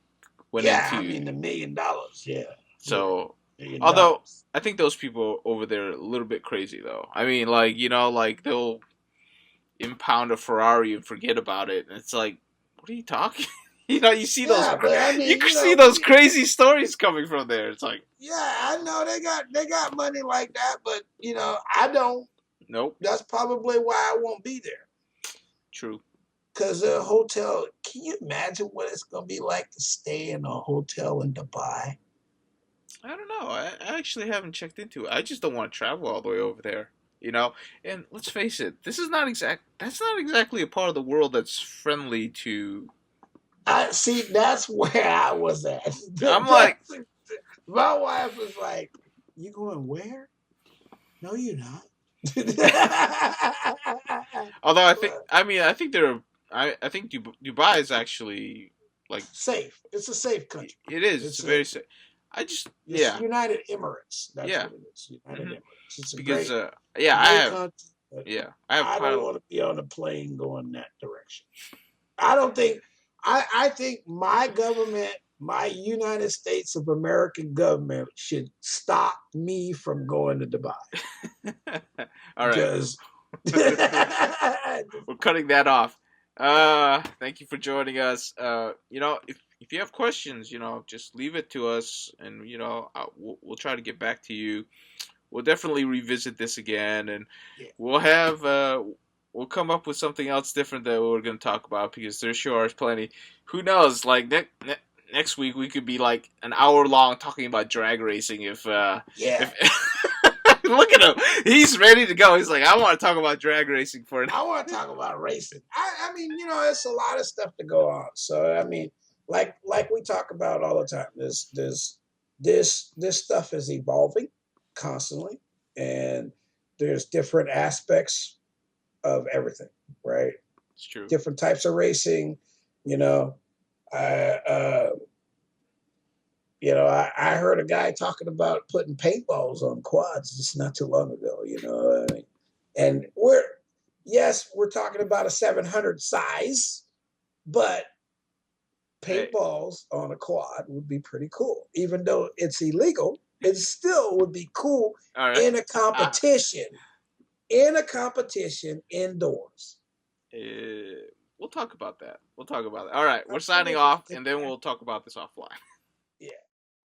went yeah, I into. mean $1 million, yeah, yeah, So, million although dollars. I think those people over there are a little bit crazy though. I mean, like like they'll impound a Ferrari and forget about it, and it's like, what are you talking? You see those Yeah, but I you mean, see those crazy stories coming from there. It's like, yeah, I know they got money like that, but I don't. nope, That's probably why I won't be there. true. Because a hotel, can you imagine what it's gonna be like to stay in a hotel in Dubai? I don't know. I actually haven't checked into it. I just don't want to travel all the way over there. You know, and let's face it, this is not exact. That's not exactly a part of the world that's friendly to. I see. That's where I was at. I'm like, My wife was like, "You going where? No, you're not." although I think they're, I think Dubai is actually like Safe. It's a safe country. it is. It's It's very safe. I just it's yeah United Emirates. That's yeah what it is. United hmm Emirates. It's a because great, yeah great country. But I have I quite don't a want to be on a plane going that direction. I don't think. I think my government, my United States of American government, should stop me from going to Dubai all right. because We're cutting that off. Thank you for joining us. If you have questions, just leave it to us, and we'll try to get back to you. We'll definitely revisit this again, and yeah, we'll have we'll come up with something else different that we're going to talk about because there sure is plenty. Who knows? Like next week we could be like an hour long talking about drag racing yeah. if look at him. He's ready to go. He's like, I want to talk about drag racing for an I want to talk about racing. I mean, it's a lot of stuff to go on. So I mean, like we talk about all the time. This stuff is evolving constantly, and there's different aspects of everything, right? It's true. Different types of racing. You know, I I heard a guy talking about putting paintballs on quads just not too long ago. I mean? And we're talking about a 700 size, but Hey, paintballs on a quad would be pretty cool. Even though it's illegal, it still would be cool all right. in a competition. In a competition indoors. We'll talk about that. We'll talk about it. All right, we're I'm sure signing we can off, take and then that. we'll talk about this offline.